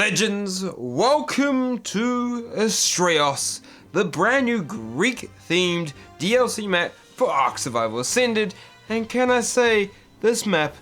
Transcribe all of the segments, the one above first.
legends, welcome to Astraeos, the brand new Greek-themed DLC map for Ark Survival Ascended, and can I say, this map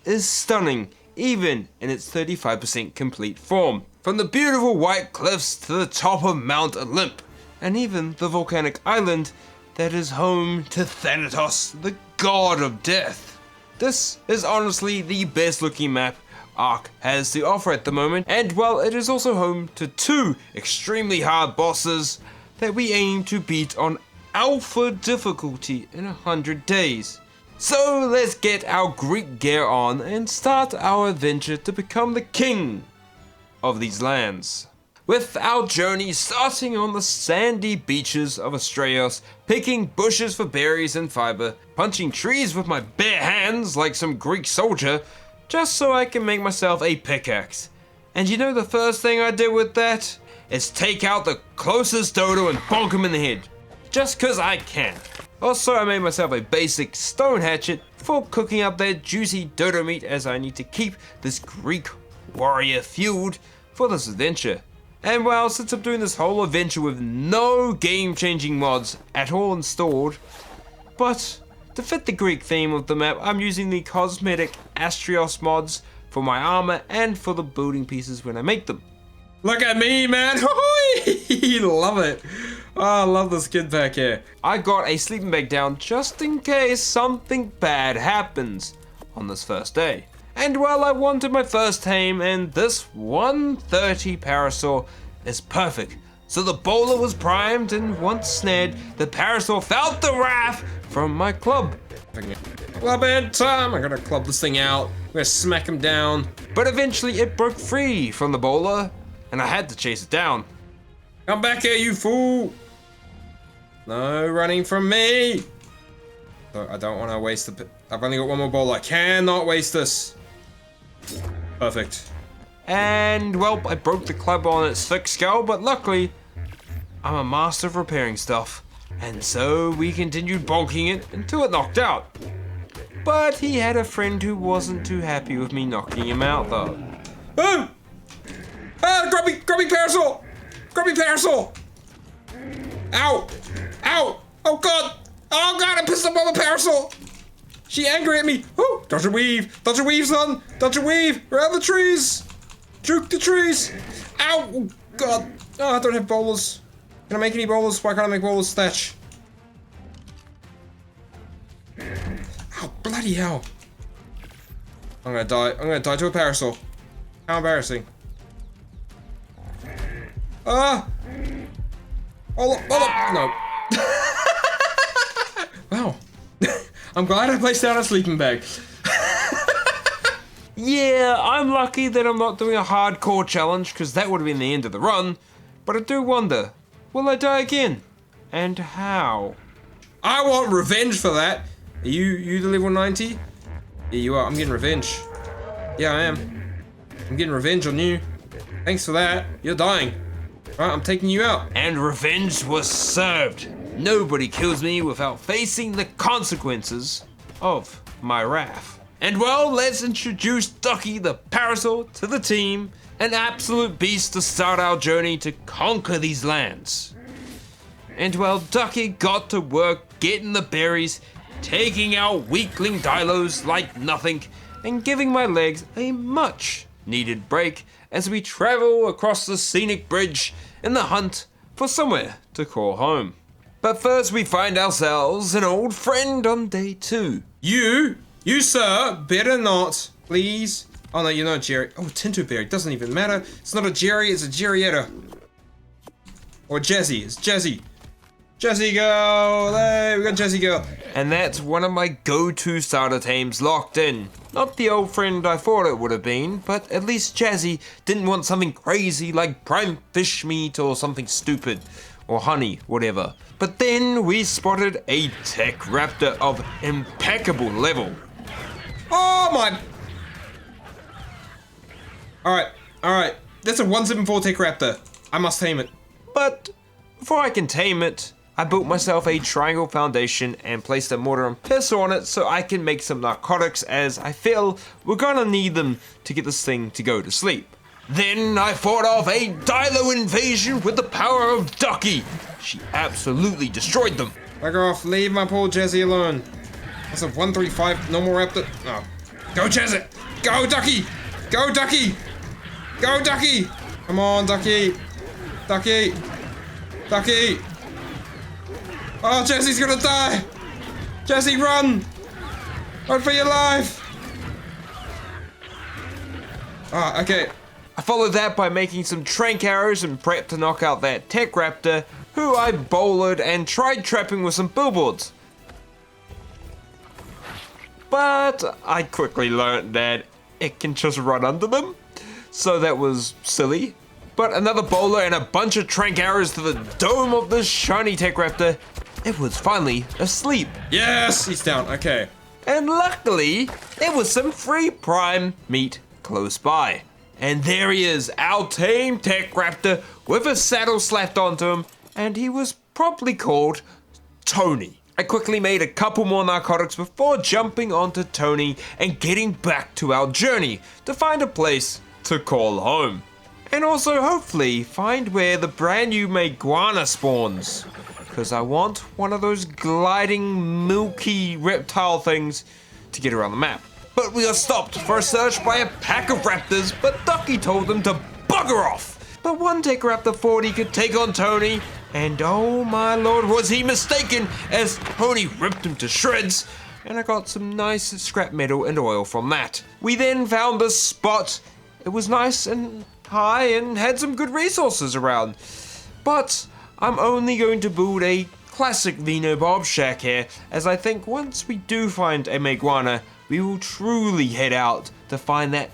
is stunning, even in its 35% complete form. From the beautiful white cliffs to the top of Mount Olymp, and even the volcanic island that is home to Thanatos, the god of death. This is honestly the best looking map Ark has to offer at the moment, and well, it is also home to two extremely hard bosses that we aim to beat on alpha difficulty in 100 days. So let's get our Greek gear on and start our adventure to become the king of these lands. With our journey starting on the sandy beaches of Astraeos, picking bushes for berries and fiber, punching trees with my bare hands like some Greek soldier, just so I can make myself a pickaxe. And you know the first thing I did with that? Is take out the closest dodo and bonk him in the head. Just cause I can. Also, I made myself a basic stone hatchet for cooking up that juicy dodo meat, as I need to keep this Greek warrior fueled for this adventure. And well, since I'm doing this whole adventure with no game-changing mods at all installed, but to fit the Greek theme of the map, I'm using the cosmetic Astraeos mods for my armor and for the building pieces when I make them. Look at me, man! Love it! Oh, I love the skin pack here. I got a sleeping bag down just in case something bad happens on this first day. And well, I wanted my first tame, and this 130 parasaur is perfect. So the bowler was primed, and once snared, the parasaur felt the wrath from my club. Club in time! I'm gonna club this thing out. I'm gonna smack him down. But eventually it broke free from the bowler, and I had to chase it down. Come back here, you fool! No running from me! So I don't want to waste the... I've only got one more bowler. I cannot waste this. Perfect. And, well, I broke the club on its thick skull, but luckily, I'm a master of repairing stuff. And so we continued bonking it until it knocked out. But he had a friend who wasn't too happy with me knocking him out, though. Oh! Ah, grubby parasaur! Grubby parasaur! Ow! Ow! Oh god! Oh god, I pissed off my parasaur! She angry at me! Oh! Dodge a weave! Dodge a weave, son! Dodge a weave! Around the trees! Juke the trees! Ow! Oh god! Oh, I don't have bowlers. Can I make any bowlers? Why can't I make bowlers, Thatch? Ow, bloody hell. I'm gonna die. I'm gonna die to a parasaur. How embarrassing. Ah! Hold up, no. Wow. I'm glad I placed down a sleeping bag. Yeah, I'm lucky that I'm not doing a hardcore challenge, because that would have been the end of the run. But I do wonder, will I die again? And how? I want revenge for that. Are you the level 90? Yeah, you are. I'm getting revenge. Yeah, I am. I'm getting revenge on you. Thanks for that. You're dying. Right, I'm taking you out. And revenge was served. Nobody kills me without facing the consequences of my wrath. And well, let's introduce Ducky the parasaur to the team. An absolute beast to start our journey to conquer these lands. And well, Ducky got to work getting the berries, taking out weakling dilos like nothing, and giving my legs a much needed break as we travel across the scenic bridge in the hunt for somewhere to call home. But first we find ourselves an old friend on day 2. You sir, better not, please. Oh no, you're not Jerry. Oh, Tintoberry, doesn't even matter. It's not a Jerry, it's a Jerryetta. Or Jazzy, it's Jazzy. Jazzy girl, hey, we got Jazzy girl. And that's one of my go-to starter tames locked in. Not the old friend I thought it would have been, but at least Jazzy didn't want something crazy like prime fish meat or something stupid. Or honey, whatever. But then we spotted a tech raptor of impeccable level. Oh my... Alright. That's a 174 tech raptor. I must tame it. But before I can tame it, I built myself a triangle foundation and placed a mortar and pestle on it so I can make some narcotics, as I feel we're gonna need them to get this thing to go to sleep. Then I fought off a Dilo invasion with the power of Ducky. She absolutely destroyed them. Back off, leave my poor Jesse alone. That's a 135 normal raptor. Oh. Go Jesse! Go Ducky! Go Ducky! Go Ducky! Come on, Ducky! Ducky! Ducky! Oh, Jesse's gonna die! Jesse, run! Run for your life! Ah, okay. I followed that by making some trank arrows and prep to knock out that tech raptor, who I bowlered and tried trapping with some billboards. But I quickly learned that it can just run under them, so that was silly. But another bowler and a bunch of trank arrows to the dome of this shiny tech raptor, it was finally asleep. Yes, he's down, okay. And luckily, there was some free prime meat close by. And there he is, our tame tech raptor with a saddle slapped onto him, and he was promptly called Tony. I quickly made a couple more narcotics before jumping onto Tony and getting back to our journey to find a place to call home. And also hopefully find where the brand new maguana spawns. Because I want one of those gliding milky reptile things to get around the map. But we got stopped for a search by a pack of raptors, but Ducky told them to bugger off. But one tech raptor thought he could take on Tony, and oh my lord was he mistaken as Tony ripped him to shreds, and I got some nice scrap metal and oil from that. We then found a spot. It was nice and high and had some good resources around. But I'm only going to build a classic Veno Bob shack here, as I think once we do find a maguana, we will truly head out to find that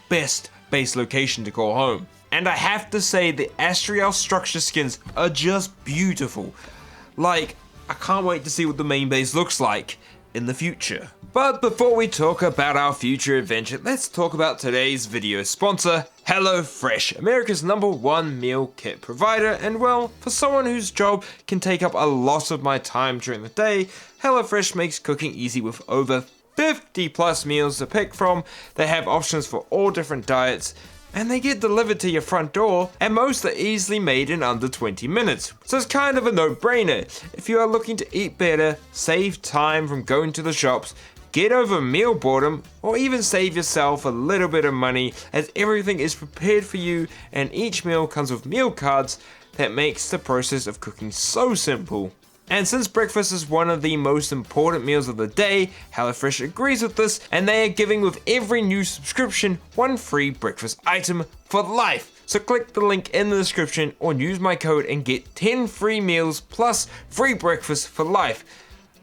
best base location to call home. And I have to say the Astraeos structure skins are just beautiful. Like, I can't wait to see what the main base looks like in the future. But before we talk about our future adventure, let's talk about today's video sponsor, HelloFresh, America's #1 meal kit provider. And well, for someone whose job can take up a lot of my time during the day, HelloFresh makes cooking easy with over 50 plus meals to pick from. They have options for all different diets, and they get delivered to your front door, and most are easily made in under 20 minutes. So it's kind of a no-brainer. If you are looking to eat better, save time from going to the shops, get over meal boredom, or even save yourself a little bit of money, as everything is prepared for you and each meal comes with meal cards, that makes the process of cooking so simple. And since breakfast is one of the most important meals of the day, HelloFresh agrees with this, and they are giving with every new subscription one free breakfast item for life. So click the link in the description or use my code and get 10 free meals plus free breakfast for life.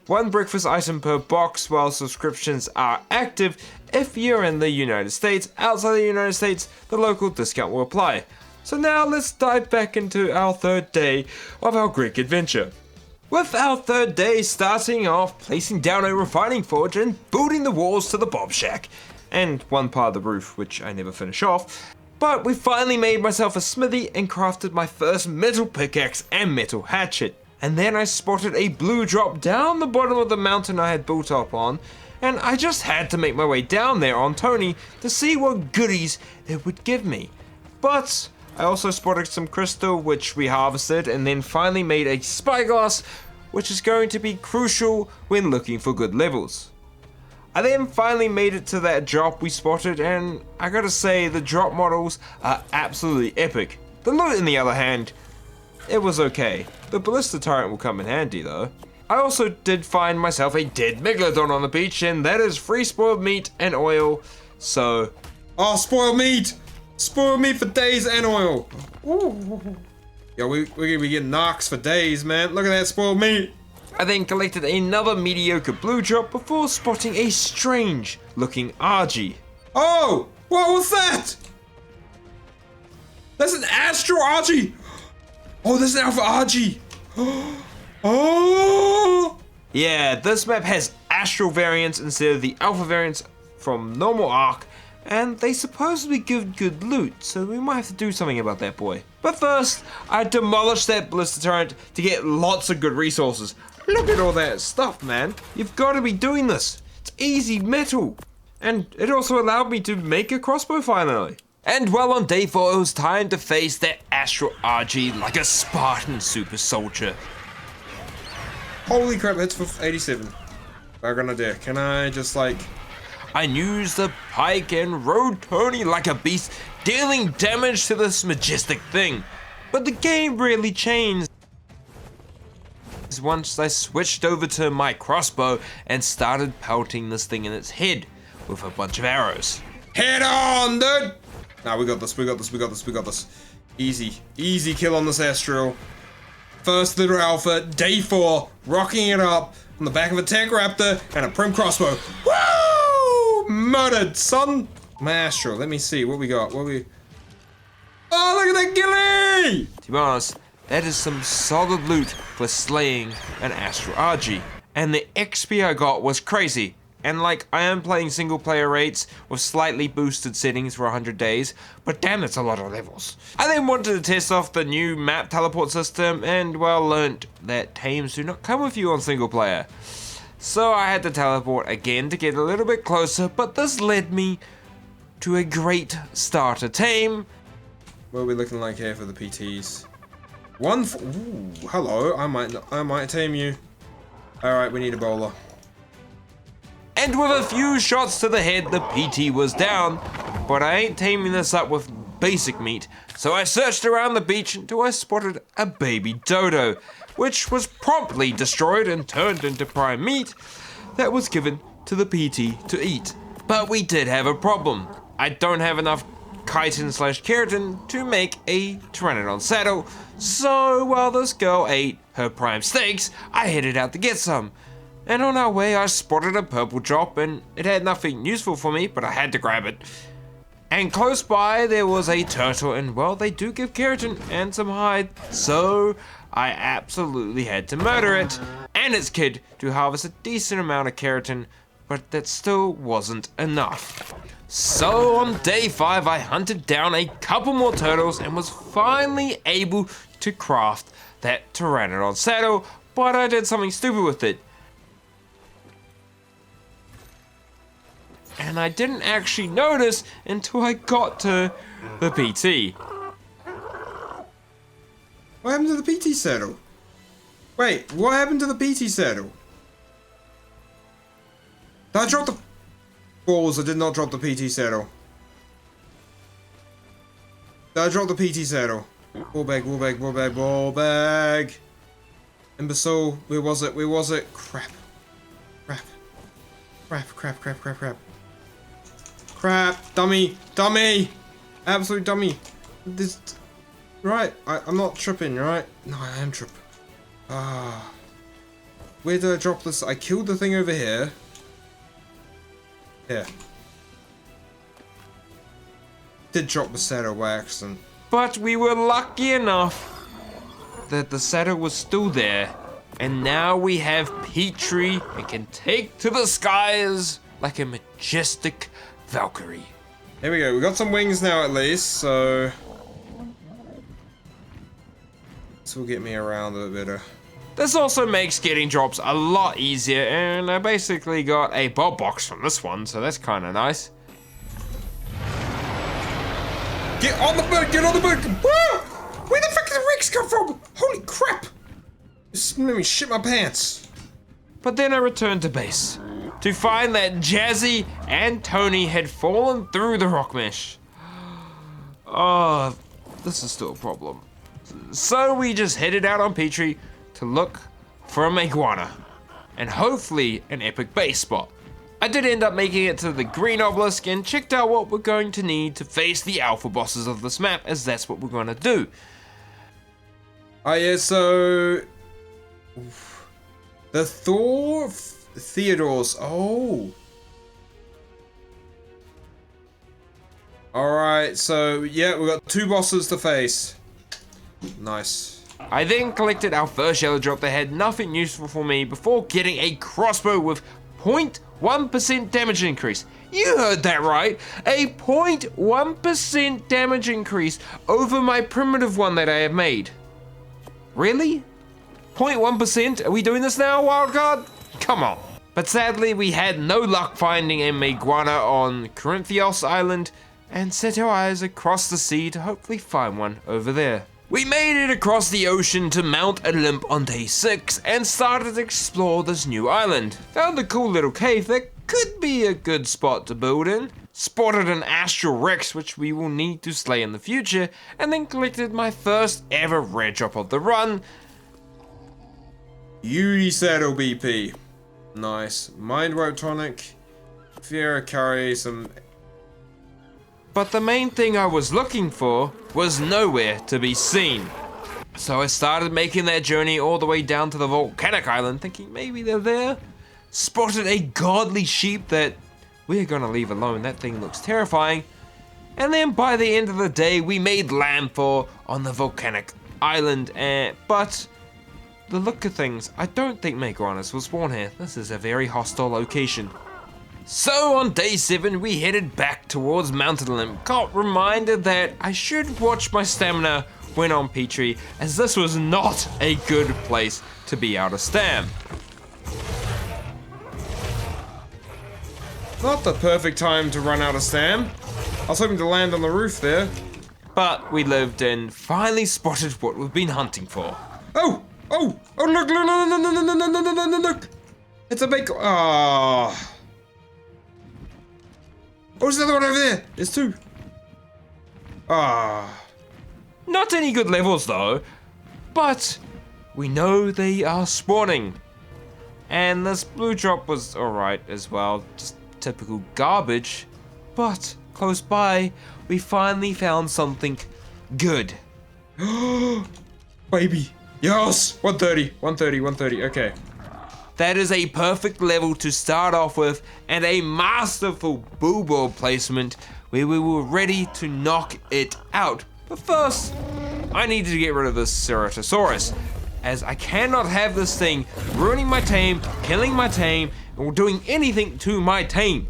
One breakfast item per box while subscriptions are active. If you're in the United States, outside the United States, the local discount will apply. So now let's dive back into our third day of our Greek adventure. With our third day starting off placing down a refining forge and building the walls to the Bob Shack, and one part of the roof which I never finish off, but we finally made myself a smithy and crafted my first metal pickaxe and metal hatchet. And then I spotted a blue drop down the bottom of the mountain I had built up on, and I just had to make my way down there on Tony to see what goodies it would give me. But I also spotted some crystal which we harvested, and then finally made a spyglass, which is going to be crucial when looking for good levels. I then finally made it to that drop we spotted, and I gotta say the drop models are absolutely epic. The loot on the other hand, it was okay. The ballista turret will come in handy though. I also did find myself a dead megalodon on the beach, and that is free spoiled meat and oil, so... Oh, spoiled meat! Spoiled meat for days and oil! Ooh. Yo, we're gonna be getting knocks for days, man. Look at that spoiled meat! I then collected another mediocre blue drop before spotting a strange looking Argy. Oh! What was that? That's an Astro Argy! Oh, that's an Alpha Argy! Oh! Yeah, this map has astral variants instead of the alpha variants from normal Ark, and they supposedly give good loot, so we might have to do something about that boy. But first, I demolished that ballista turret to get lots of good resources. Look at all that stuff, man. You've got to be doing this. It's easy metal. And it also allowed me to make a crossbow finally. And well, on day 4, it was time to face that astral Argy like a Spartan super soldier. Holy crap, hits for 87. Background idea. Can I just like... I used the pike and rode Tony like a beast, dealing damage to this majestic thing. But the game really changed once I switched over to my crossbow and started pelting this thing in its head with a bunch of arrows. Head on, dude! Nah, we got this, we got this, we got this, we got this. Easy, easy kill on this Astraeos. First little alpha, day 4, rocking it up on the back of a tank raptor and a prim crossbow. Woo! Murdered, son! My Astraeos, let me see what we got. What we... Oh, look at that ghillie! To be honest, that is some solid loot for slaying an astral Argy. And the XP I got was crazy. And like, I am playing single player rates with slightly boosted settings for 100 days, but damn, that's a lot of levels. I then wanted to test off the new map teleport system and well, learnt that tames do not come with you on single player. So I had to teleport again to get a little bit closer, but this led me to a great starter tame. What are we looking like here for the PTs? Ooh, hello, I might tame you. Alright, we need a bowler. And with a few shots to the head, the PT was down, but I ain't taming this up with basic meat, so I searched around the beach until I spotted a baby dodo, which was promptly destroyed and turned into prime meat that was given to the PT to eat. But we did have a problem. I don't have enough chitin/keratin to make a Pteranodon saddle, so while this girl ate her prime steaks, I headed out to get some. And on our way, I spotted a purple drop, and it had nothing useful for me, but I had to grab it. And close by, there was a turtle, and well, they do give keratin and some hide, so I absolutely had to murder it and its kid to harvest a decent amount of keratin, but that still wasn't enough. So on day 5, I hunted down a couple more turtles and was finally able to craft that Pteranodon saddle, but I did something stupid with it. And I didn't actually notice until I got to the PT. What happened to the PT saddle? Wait, what happened to the PT saddle? Did I drop the... balls? I did not drop the PT saddle. Did I drop the PT saddle? Ball bag, ball bag, ball bag, ball bag. Imbecile, where was it? Where was it? Crap. Crap. Crap, crap, crap, crap, crap. Crap, dummy, dummy, absolute dummy. This, right? I'm not tripping, right? No, I am tripping. Ah, where did I drop this? I killed the thing over here. Here. Did drop the saddle by accident. But we were lucky enough that the saddle was still there, and now we have Petrie and can take to the skies like a majestic Valkyrie. Here we go, we got some wings now at least, so this will get me around a bit better. This also makes getting drops a lot easier, and I basically got a bob box from this one, so that's kind of nice. Get on the boat, get on the boat! Woo! Where the fuck did the Rex come from? Holy crap! This made me shit my pants. But then I returned to base to find that Jazzy and Tony had fallen through the rock mesh. Oh, this is still a problem. So we just headed out on Petrie to look for a maguana and hopefully an epic base spot. I did end up making it to the green obelisk and checked out what we're going to need to face the alpha bosses of this map, as that's what we're going to do. Oh yeah, so the Theodores. Oh. Alright, so yeah, we've got 2 bosses to face. Nice. I then collected our first yellow drop that had nothing useful for me before getting a crossbow with 0.1% damage increase. You heard that right, a 0.1% damage increase over my primitive one that I have made. Really? 0.1%? Are we doing this now, wildcard? Come on. But sadly, we had no luck finding a maguana on Corinthios Island and set our eyes across the sea to hopefully find one over there. We made it across the ocean to Mount Olymp on day 6 and started to explore this new island. Found a cool little cave that could be a good spot to build in. Spotted an astral rex which we will need to slay in the future, and then collected my first ever rare drop of the run. Beauty Saddle BP. Nice. Mind Wipe Tonic. Fiera Curry, some... But the main thing I was looking for was nowhere to be seen. So I started making that journey all the way down to the volcanic island, thinking maybe they're there. Spotted a godly sheep that we're gonna leave alone, that thing looks terrifying. And then by the end of the day we made landfall on the volcanic island, but the look of things, I don't think maguanas will spawn here. This is a very hostile location. So on day 7 we headed back towards Mount Olymp. Got reminded that I should watch my stamina when on Petrie, as this was not a good place to be out of stam. Not the perfect time to run out of stam. I was hoping to land on the roof there. But we lived and finally spotted what we've been hunting for. Oh! Oh! Oh, look! It's a big... Ah. Oh, there's another one over there! There's 2. Ah. Not any good levels though, but we know they are spawning. And this blue drop was alright as well, just typical garbage. But close by, we finally found something good. Baby. Yes! 130, okay. That is a perfect level to start off with, and a masterful boo-ball placement where we were ready to knock it out. But first, I needed to get rid of this Ceratosaurus, as I cannot have this thing ruining my tame, killing my tame, or doing anything to my tame.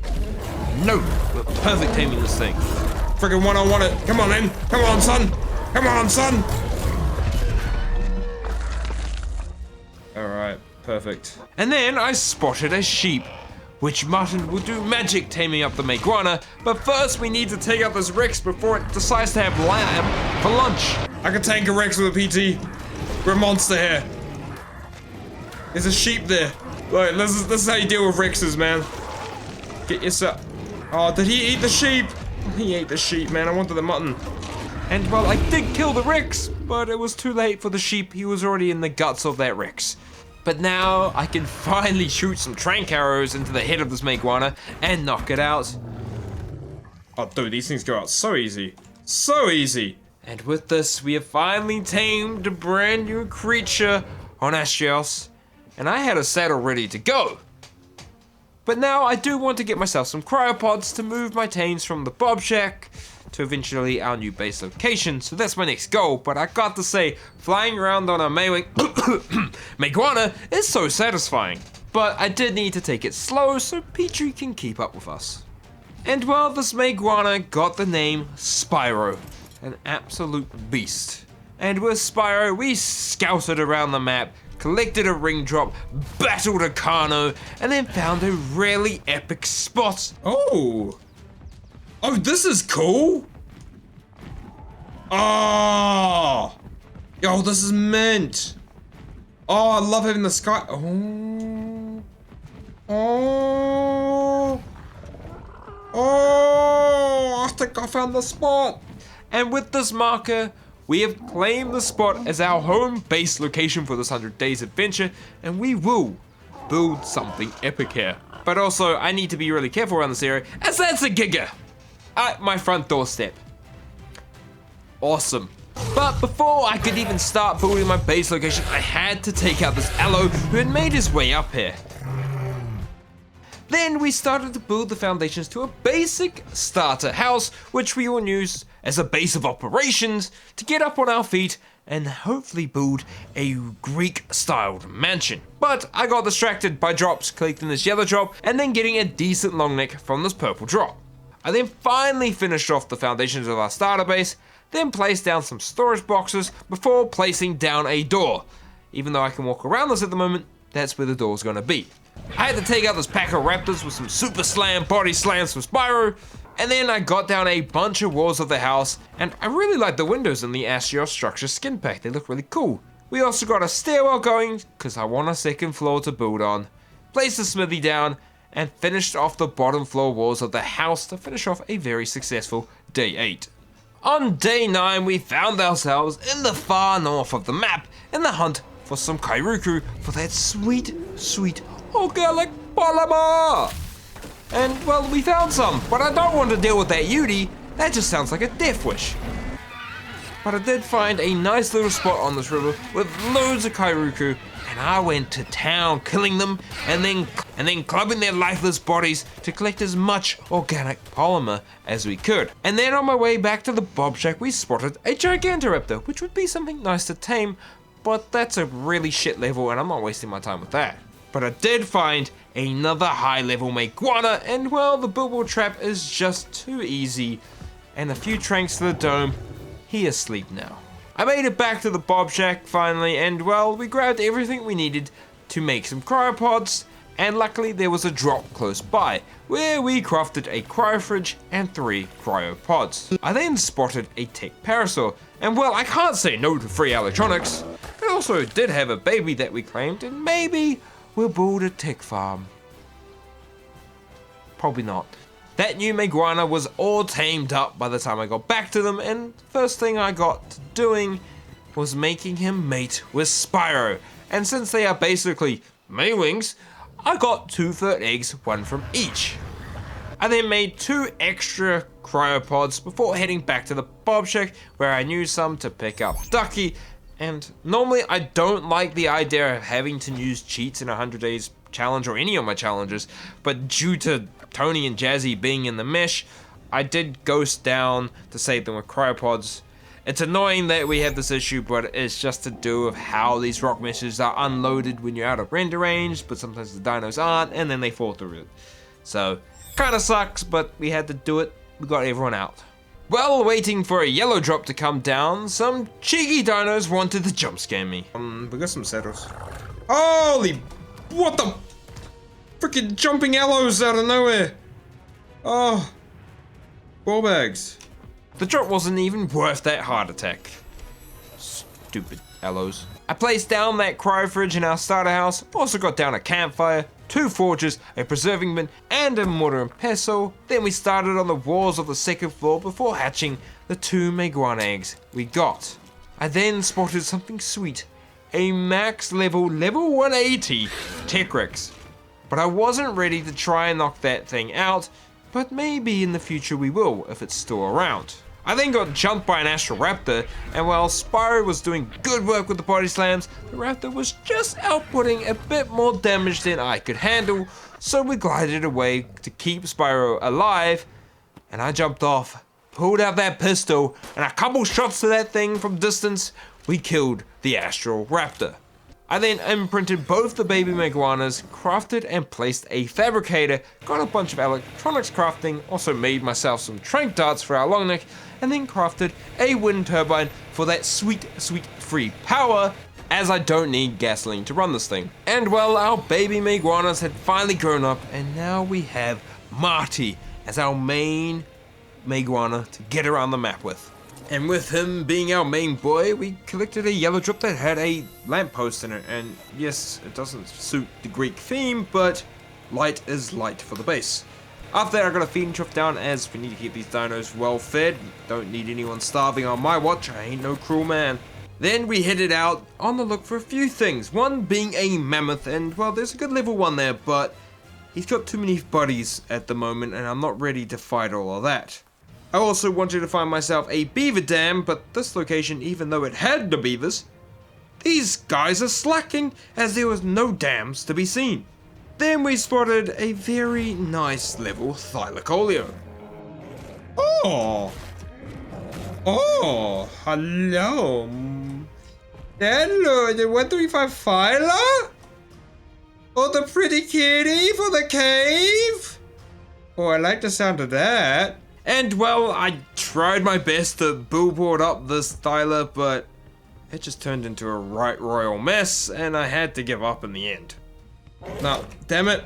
No, we're perfect taming this thing. Friggin' one-on-one it. Come on then. Come on, son. Come on, son. Alright, perfect. And then I spotted a sheep, which mutton will do magic taming up the maguana, but first we need to take out this Rex before it decides to have lamb for lunch. I can tank a Rex with a PT. We're a monster here. There's a sheep there. Look, this is how you deal with Rexes, man. Get yourself... Oh, did he eat the sheep? He ate the sheep, man. I wanted the mutton. And well, I did kill the Rex, but it was too late for the sheep. He was already in the guts of that Rex. But now I can finally shoot some trank arrows into the head of this maguana and knock it out. Oh, dude, these things go out so easy. So easy. And with this, we have finally tamed a brand new creature on Astraeos. And I had a saddle ready to go. But now I do want to get myself some cryopods to move my tames from the Bob Shack to eventually our new base location. So that's my next goal. But I got to say, flying around on a maguana is so satisfying. But I did need to take it slow so Petrie can keep up with us. And well, this maguana got the name Spyro, an absolute beast. And with Spyro, we scouted around the map, collected a ring drop, battled a Carno, and then found a really epic spot. Oh! Oh, this is cool! Oh! Yo, this is mint! Oh, I love having the sky. Oh! Oh! Oh! I think I found the spot! And with this marker, we have claimed the spot as our home base location for this 100 days adventure, and we will build something epic here. But also, I need to be really careful around this area, as that's a giga at my front doorstep. Awesome. But before I could even start building my base location, I had to take out this Allo who had made his way up here. Then we started to build the foundations to a basic starter house, which we will use as a base of operations to get up on our feet and hopefully build a Greek-styled mansion. But I got distracted by drops, collecting this yellow drop and then getting a decent long neck from this purple drop. I then finally finished off the foundations of our starter base, then placed down some storage boxes before placing down a door. Even though I can walk around this at the moment, that's where the door is going to be. I had to take out this pack of raptors with some super slam body slams from Spyro, And then I got down a bunch of walls of the house, and I really like the windows in the Astraeos structure skin pack. They look really cool. We also got a stairwell going, because I want a second floor to build on. Placed the smithy down, and finished off the bottom floor walls of the house to finish off a very successful day 8. On day 9, we found ourselves in the far north of the map in the hunt for some kairuku for that sweet, sweet organic polymer. And well, we found some, but I don't want to deal with that Yudi. That just sounds like a death wish. But I did find a nice little spot on this river with loads of kairuku, and I went to town killing them and then clubbing their lifeless bodies to collect as much organic polymer as we could. And then on my way back to the Bob Shack, we spotted a Gigantoraptor, which would be something nice to tame, but that's a really shit level and I'm not wasting my time with that. But I did find another high level maguana, and well, the billboard trap is just too easy. And a few tranks to the dome, he is asleep now. I made it back to the Bob Shack finally, and well, we grabbed everything we needed to make some cryopods, and luckily there was a drop close by, where we crafted a cryofridge and 3 cryopods. I then spotted a tech parasaur, and well, I can't say no to free electronics. It also did have a baby that we claimed, and maybe we'll build a tech farm. Probably not. That new maguana was all tamed up by the time I got back to them, and first thing I got to doing was making him mate with Spyro. And since they are basically Maywings, I got 2 third eggs, 1 from each. I then made 2 extra cryopods before heading back to the Bob Shack, where I knew some to pick up Ducky. And normally I don't like the idea of having to use cheats in a 100 days challenge or any of my challenges, but due to Tony and Jazzy being in the mesh, I did ghost down to save them with cryopods. It's annoying that we have this issue, but it's just to do with how these rock meshes are unloaded when you're out of render range, but sometimes the dinos aren't, and then they fall through it. So, kinda sucks, but we had to do it. We got everyone out. While waiting for a yellow drop to come down, some cheeky dinos wanted to jump scare me. We got some settles. Holy, what the? Freaking jumping aloes out of nowhere. Oh, ball bags. The drop wasn't even worth that heart attack. Stupid aloes. I placed down that cryofridge in our starter house, also got down a campfire, 2 forges, a preserving bin, and a mortar and pestle. Then we started on the walls of the second floor before hatching the 2 maguana eggs we got. I then spotted something sweet, a max level 180 Tech-Rex. But I wasn't ready to try and knock that thing out, but maybe in the future we will if it's still around. I then got jumped by an Astroraptor, and while Spyro was doing good work with the body slams, the raptor was just outputting a bit more damage than I could handle, so we glided away to keep Spyro alive, and I jumped off, pulled out that pistol, and a couple shots to that thing from distance, we killed the Astroraptor. I then imprinted both the baby maguanas, crafted and placed a fabricator, got a bunch of electronics crafting, also made myself some trank darts for our long neck, and then crafted a wind turbine for that sweet, sweet free power, as I don't need gasoline to run this thing. And well, our baby maguanas had finally grown up, and now we have Marty as our main maguana to get around the map with. And with him being our main boy, we collected a yellow drop that had a lamppost in it. And yes, it doesn't suit the Greek theme, but light is light for the base. After that, I got a feeding trough down, as we need to keep these dinos well fed. Don't need anyone starving on my watch, I ain't no cruel man. Then we headed out on the look for a few things. One being a mammoth, and well, there's a good level 1 there, but he's got too many buddies at the moment, and I'm not ready to fight all of that. I also wanted to find myself a beaver dam, but this location, even though it had the beavers, these guys are slacking, as there was no dams to be seen. Then we spotted a very nice level thylacoleo. Oh, hello. Hello, the 135 Phyla? Oh, the pretty kitty for the cave? Oh, I like the sound of that. And well, I tried my best to billboard up this Thyla, but it just turned into a right royal mess, and I had to give up in the end. No, damn it.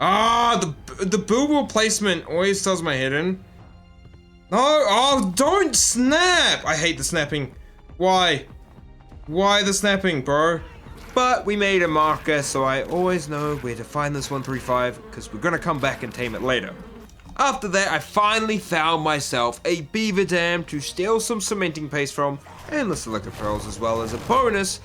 Ah, the boo-boo placement always does my head in. No, oh, don't snap! I hate the snapping. Why? Why the snapping, bro? But we made a marker, so I always know where to find this 135, because we're gonna come back and tame it later. After that, I finally found myself a beaver dam to steal some cementing paste from, and the silica pearls as well as a bonus.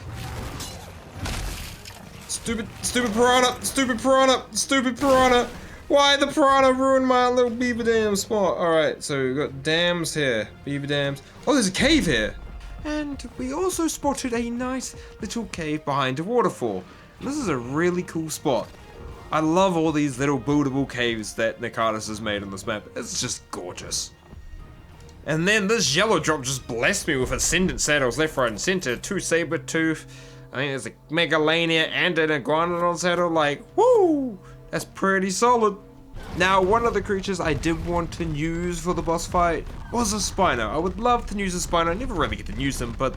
Stupid piranha, stupid piranha, stupid piranha. Why the piranha ruined my little beaver dam spot? Alright, so we've got dams here, beaver dams. Oh, there's a cave here. And we also spotted a nice little cave behind a waterfall. This is a really cool spot. I love all these little buildable caves that Thanatos has made on this map. It's just gorgeous. And then this yellow drop just blessed me with ascendant saddles left, right, and center. 2 saber tooth. I mean, there's a megalania and an iguanodon saddle. Like, woo! That's pretty solid. Now, one of the creatures I did want to use for the boss fight was a Spino. I would love to use a Spino. I never really get to use them, but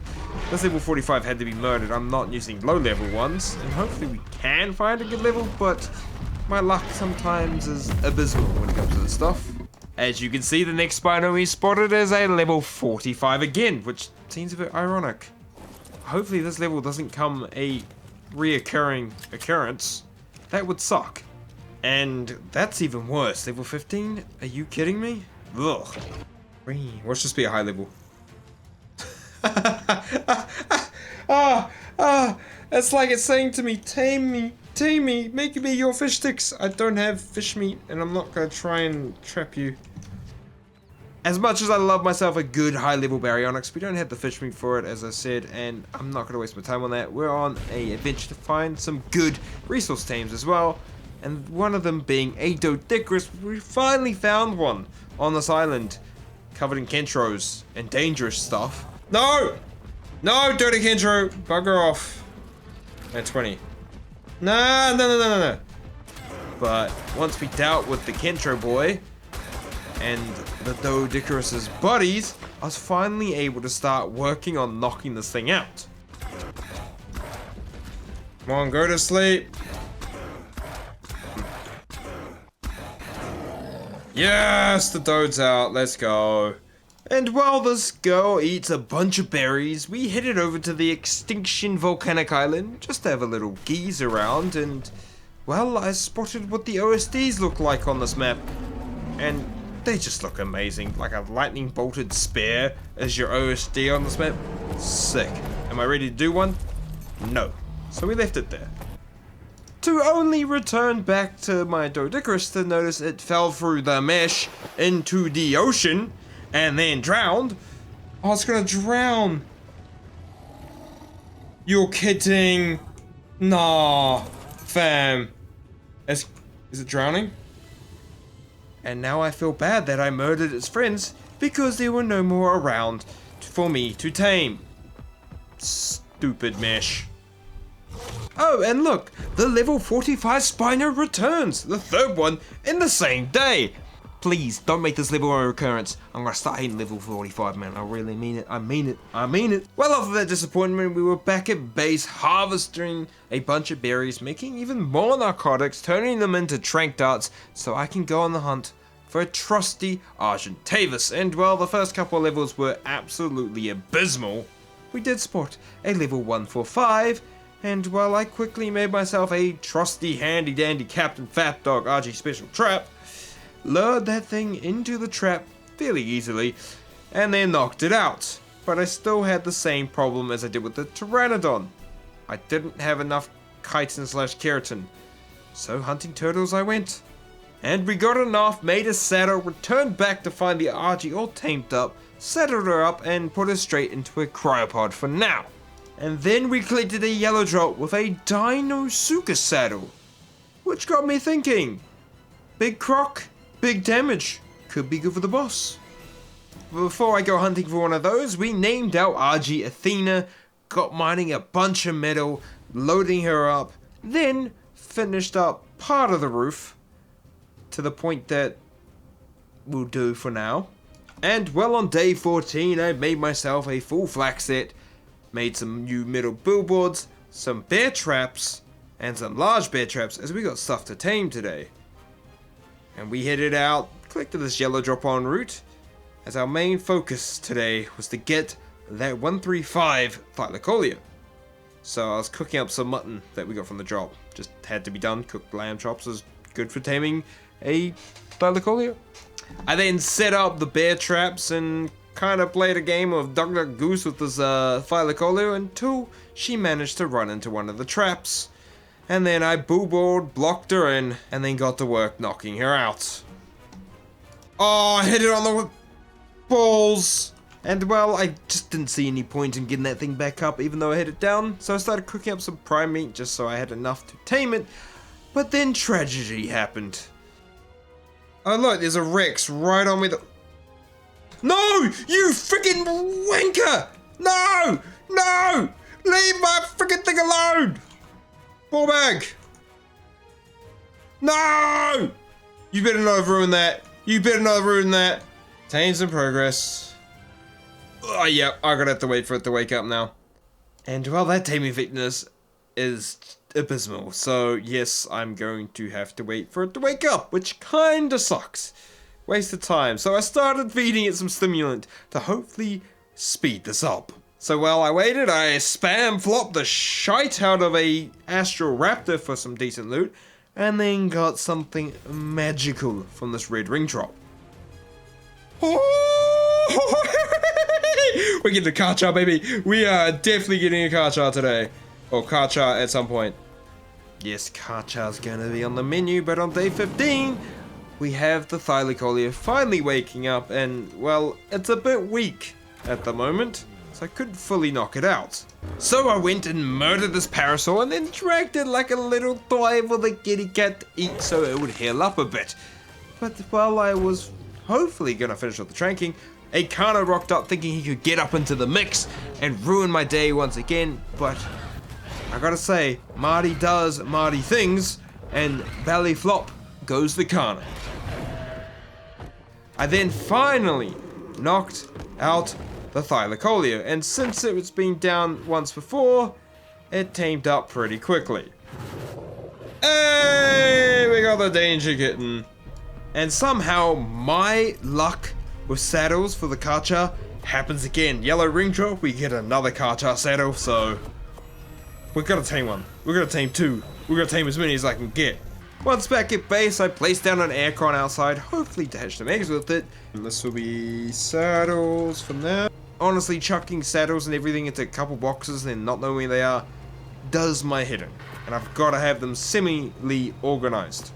this level 45 had to be murdered. I'm not using low level ones, and hopefully we can find a good level, but my luck sometimes is abysmal when it comes to this stuff. As you can see, the next Spino we spotted is a level 45 again, which seems a bit ironic. Hopefully this level doesn't come a reoccurring occurrence. That would suck. And that's even worse. Level 15? Are you kidding me? Ugh. Watch this be a high level. It's like it's saying to me, tame me, make me your fish sticks. I don't have fish meat, and I'm not gonna try and trap you. As much as I love myself a good high-level baryonyx, we don't have the fish meat for it, as I said, and I'm not gonna waste my time on that. We're on a adventure to find some good resource tames as well. And one of them being a Doedicurus. We finally found one on this island, covered in Kentros and dangerous stuff. No! No, dirty Kentro! Bugger off. At 20. No. But once we dealt with the Kentro boy and the Doedicurus's buddies, I was finally able to start working on knocking this thing out. Come on, go to sleep. Yes, the Dode's out. Let's go. And while this girl eats a bunch of berries, we headed over to the extinction volcanic island just to have a little geeze around, and well, I spotted what the OSDs look like on this map, and they just look amazing. Like a lightning bolted spear as your OSD on this map. Sick. Am I ready to do one? No. So we left it there. To only return back to my Doedicurus to notice it fell through the mesh into the ocean and then drowned. Oh, it's gonna drown. You're kidding. Nah, fam. Is it drowning? And now I feel bad that I murdered its friends because there were no more around for me to tame. Stupid mesh. Oh, and look, the level 45 Spino returns, the third one in the same day. Please, don't make this level a recurrence. I'm gonna start hating level 45, man. I really mean it. I mean it. Well, after that disappointment, we were back at base harvesting a bunch of berries, making even more narcotics, turning them into trank darts, so I can go on the hunt for a trusty Argentavis. And well, the first couple of levels were absolutely abysmal. We did spot a level 145, and well, I quickly made myself a trusty handy dandy Captain Fat Dog RG special trap, lured that thing into the trap fairly easily, and then knocked it out. But I still had the same problem as I did with the Pteranodon. I didn't have enough chitin / keratin, so hunting turtles I went. And we got enough, made a saddle, returned back to find the RG all tamed up, saddled her up, and put her straight into a cryopod for now. And then we collected a yellow drop with a deinosuchus saddle, which got me thinking, big croc, big damage, could be good for the boss. But before I go hunting for one of those, we named our RG Athena, got mining a bunch of metal, loading her up, then finished up part of the roof, to the point that will do for now. And well, on day 14, I made myself a full flak set, made some new metal billboards, some bear traps, and some large bear traps, as we got stuff to tame today. And we headed out, collected this yellow drop en route, as our main focus today was to get that 135 thylacoleo. So I was cooking up some mutton that we got from the drop. Just had to be done. Cooked lamb chops is good for taming a thylacoleo. I then set up the bear traps and kind of played a game of Duck Duck Goose with this thylacoleo until she managed to run into one of the traps. And then I boo-board, blocked her in, and then got to work knocking her out. Oh, I hit it on the balls! And well, I just didn't see any point in getting that thing back up even though I hit it down, so I started cooking up some prime meat just so I had enough to tame it. But then tragedy happened. Oh look, there's a Rex right on me. No! You freaking wanker! No! No! Leave my freaking thing alone! Ball bag! No! You better not have ruined that. You better not have ruined that. Tames in progress. Oh, yeah, I'm gonna have to wait for it to wake up now. And, well, that taming fitness is abysmal. So, yes, I'm going to have to wait for it to wake up, which kinda sucks. Waste of time. So I started feeding it some stimulant to hopefully speed this up. So while I waited, I spam flopped the shite out of a astral raptor for some decent loot, and then got something magical from this red ring drop. We're getting a carchar, baby. We are definitely getting a carchar today. Or carchar at some point. Yes, carchar's gonna be on the menu, but on day 15, we have the thylacoleo finally waking up, and, well, it's a bit weak at the moment, so I couldn't fully knock it out. So I went and murdered this parasol, and then dragged it like a little toy for the kitty cat to eat so it would heal up a bit. But while I was hopefully gonna finish off the tranking, a Carno rocked up thinking he could get up into the mix and ruin my day once again, but I gotta say, Marty does Marty things, and belly flop goes the Carno. I then finally knocked out the thylacoleo, and since it was been down once before, it tamed up pretty quickly. Hey, we got the danger kitten. And somehow my luck with saddles for the carchar happens again. Yellow ring drop, we get another carchar saddle, so we're gonna tame one. We're gonna tame two. We're gonna tame as many as I can get. Once back at base, I placed down an aircon outside, hopefully to hatch some eggs with it. And this will be saddles for now. Honestly, chucking saddles and everything into a couple boxes and not knowing where they are does my head in. And I've got to have them semi-ly organized.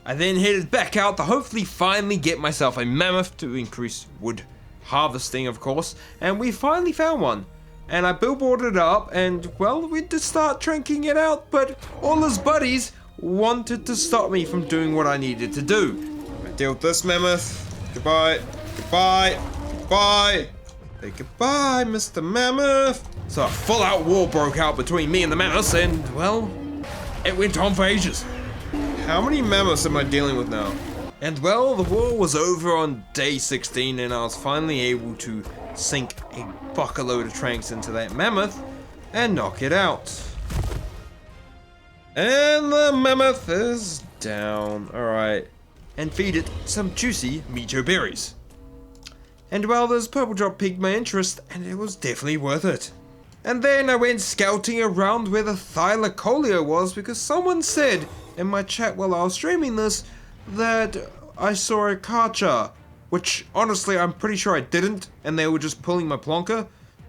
I then headed back out to hopefully finally get myself a mammoth to increase wood harvesting, of course, and we finally found one. And I billboarded it up, and well, we did start tranking it out, but all his buddies wanted to stop me from doing what I needed to do. I deal with this mammoth. Goodbye. Goodbye. Goodbye. Say goodbye, Mr. Mammoth. So a full-out war broke out between me and the mammoths, and well, it went on for ages. How many mammoths am I dealing with now? And well, the war was over on day 16, and I was finally able to sink a buckload of tranks into that mammoth and knock it out. And the mammoth is down. Alright. And feed it some juicy mejo berries. And well, this purple drop piqued my interest, and it was definitely worth it. And then I went scouting around where the thylacoleo was, because someone said in my chat while I was streaming this that I saw a carchar, which honestly I'm pretty sure I didn't, and they were just pulling my plonker.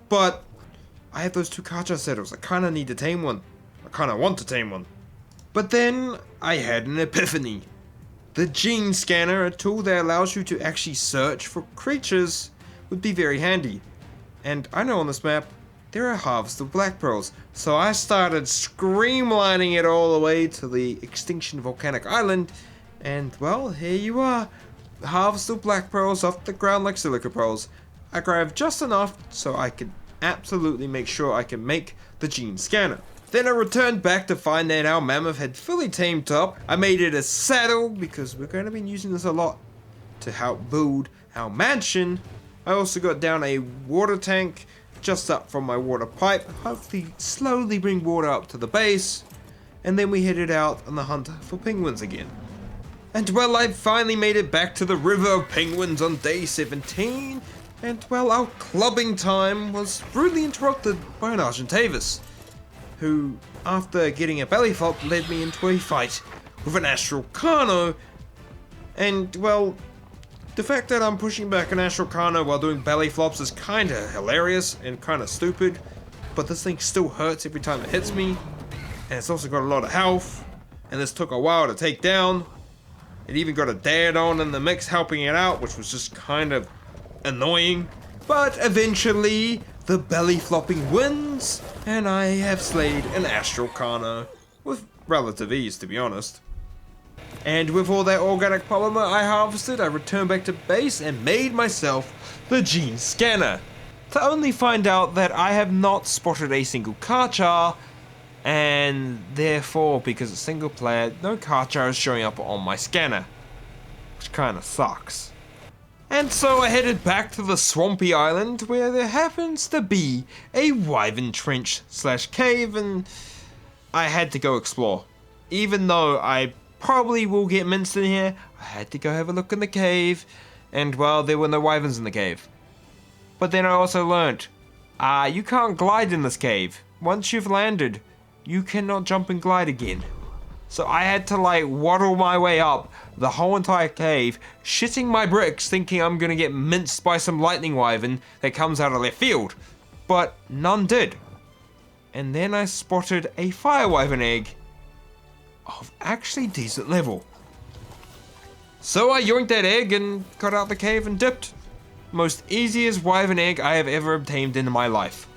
But I have those two carchar saddles. I kind of need to tame one. I kind of want to tame one. But then I had an epiphany. The gene scanner, a tool that allows you to actually search for creatures, would be very handy. And I know on this map there are harvests of black pearls, so I started streamlining it all the way to the extinction volcanic island, and well, here you are. Harvest of black pearls off the ground like silica pearls. I grabbed just enough so I could absolutely make sure I can make the gene scanner. Then I returned back to find that our mammoth had fully tamed up. I made it a saddle because we're going to be using this a lot to help build our mansion. I also got down a water tank just up from my water pipe, hopefully slowly bring water up to the base, and then we headed out on the hunt for penguins again. And well, I finally made it back to the River of Penguins on day 17. And well, our clubbing time was rudely interrupted by an Argentavis, who, after getting a belly flop, led me into a fight with an Astraeos. And well, the fact that I'm pushing back an Astraeos while doing belly flops is kinda hilarious and kinda stupid, but this thing still hurts every time it hits me, and it's also got a lot of health, and this took a while to take down. It even got a Daedon in the mix helping it out, which was just kind of annoying. But eventually, the belly flopping wins, and I have slayed an Astraeos with relative ease, to be honest. And with all that organic polymer I harvested, I returned back to base and made myself the gene scanner, to only find out that I have not spotted a single carchar, and therefore, because it's single player, no carchar is showing up on my scanner, which kinda sucks. And so I headed back to the swampy island where there happens to be a Wyvern trench / cave, and I had to go explore. Even though I probably will get minced in here, I had to go have a look in the cave, and well, there were no wyverns in the cave. But then I also learnt, you can't glide in this cave. Once you've landed, you cannot jump and glide again. So I had to like waddle my way up the whole entire cave, shitting my bricks, thinking I'm gonna get minced by some lightning wyvern that comes out of left field. But none did. And then I spotted a fire wyvern egg of actually decent level. So I yoinked that egg and got out the cave and dipped. Most easiest wyvern egg I have ever obtained in my life.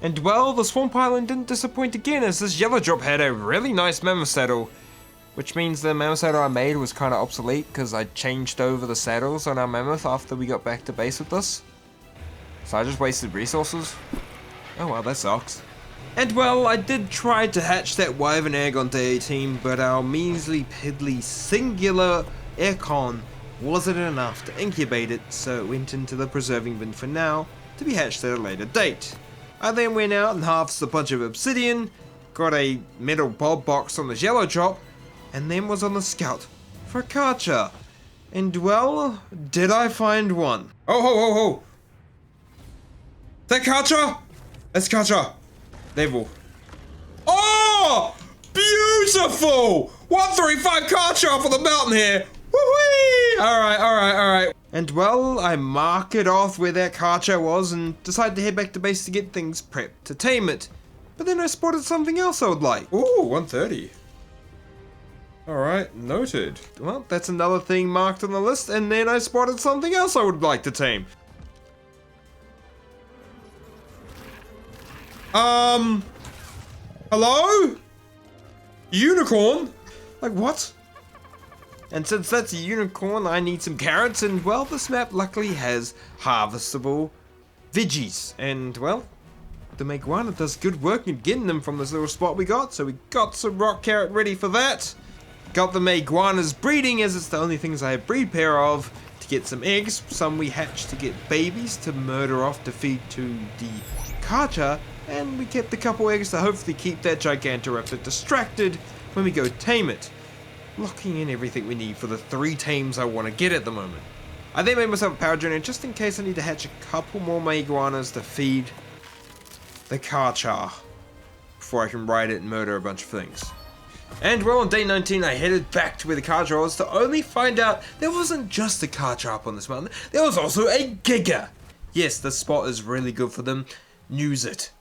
And well, the swamp island didn't disappoint again, as this yellow drop had a really nice mammoth saddle, which means the mammoth saddle I made was kind of obsolete because I changed over the saddles on our mammoth after we got back to base with this. So I just wasted resources. Oh well, that sucks. And well, I did try to hatch that wyvern egg on day 18, but our measly piddly singular aircon wasn't enough to incubate it, so it went into the preserving bin for now, to be hatched at a later date. I then went out and harvested a bunch of obsidian, got a metal bob box on this yellow drop, and then was on the scout for a carchar. And well, did I find one? Oh, ho, ho, ho! That carchar? That's carchar. Level. Oh! Beautiful! 135 carchar for the mountain here! Woo-wee! Alright, alright, alright. And well, I mark it off where that carchar was and decided to head back to base to get things prepped to tame it. But then I spotted something else I would like. Ooh, 130. Alright, noted. Well, that's another thing marked on the list, and then I spotted something else I would like to tame. Hello? Unicorn? Like what? And since that's a unicorn, I need some carrots, and well, this map luckily has harvestable veggies. And well, the maguana does good work in getting them from this little spot we got, so we got some rock carrot ready for that. Got the maguanas breeding, as it's the only things I have breed pair of, to get some eggs. Some we hatch to get babies to murder off to feed to the carchar, and we kept a couple eggs to hopefully keep that Gigantoraptor distracted when we go tame it, locking in everything we need for the 3 tames I want to get at the moment. I then made myself a power generator just in case I need to hatch a couple more maguanas to feed the carchar before I can ride it and murder a bunch of things. And well, on day 19 I headed back to where the carchar was to only find out there wasn't just a carchar up on this mountain, there was also a giga. Yes, this spot is really good for them, use it.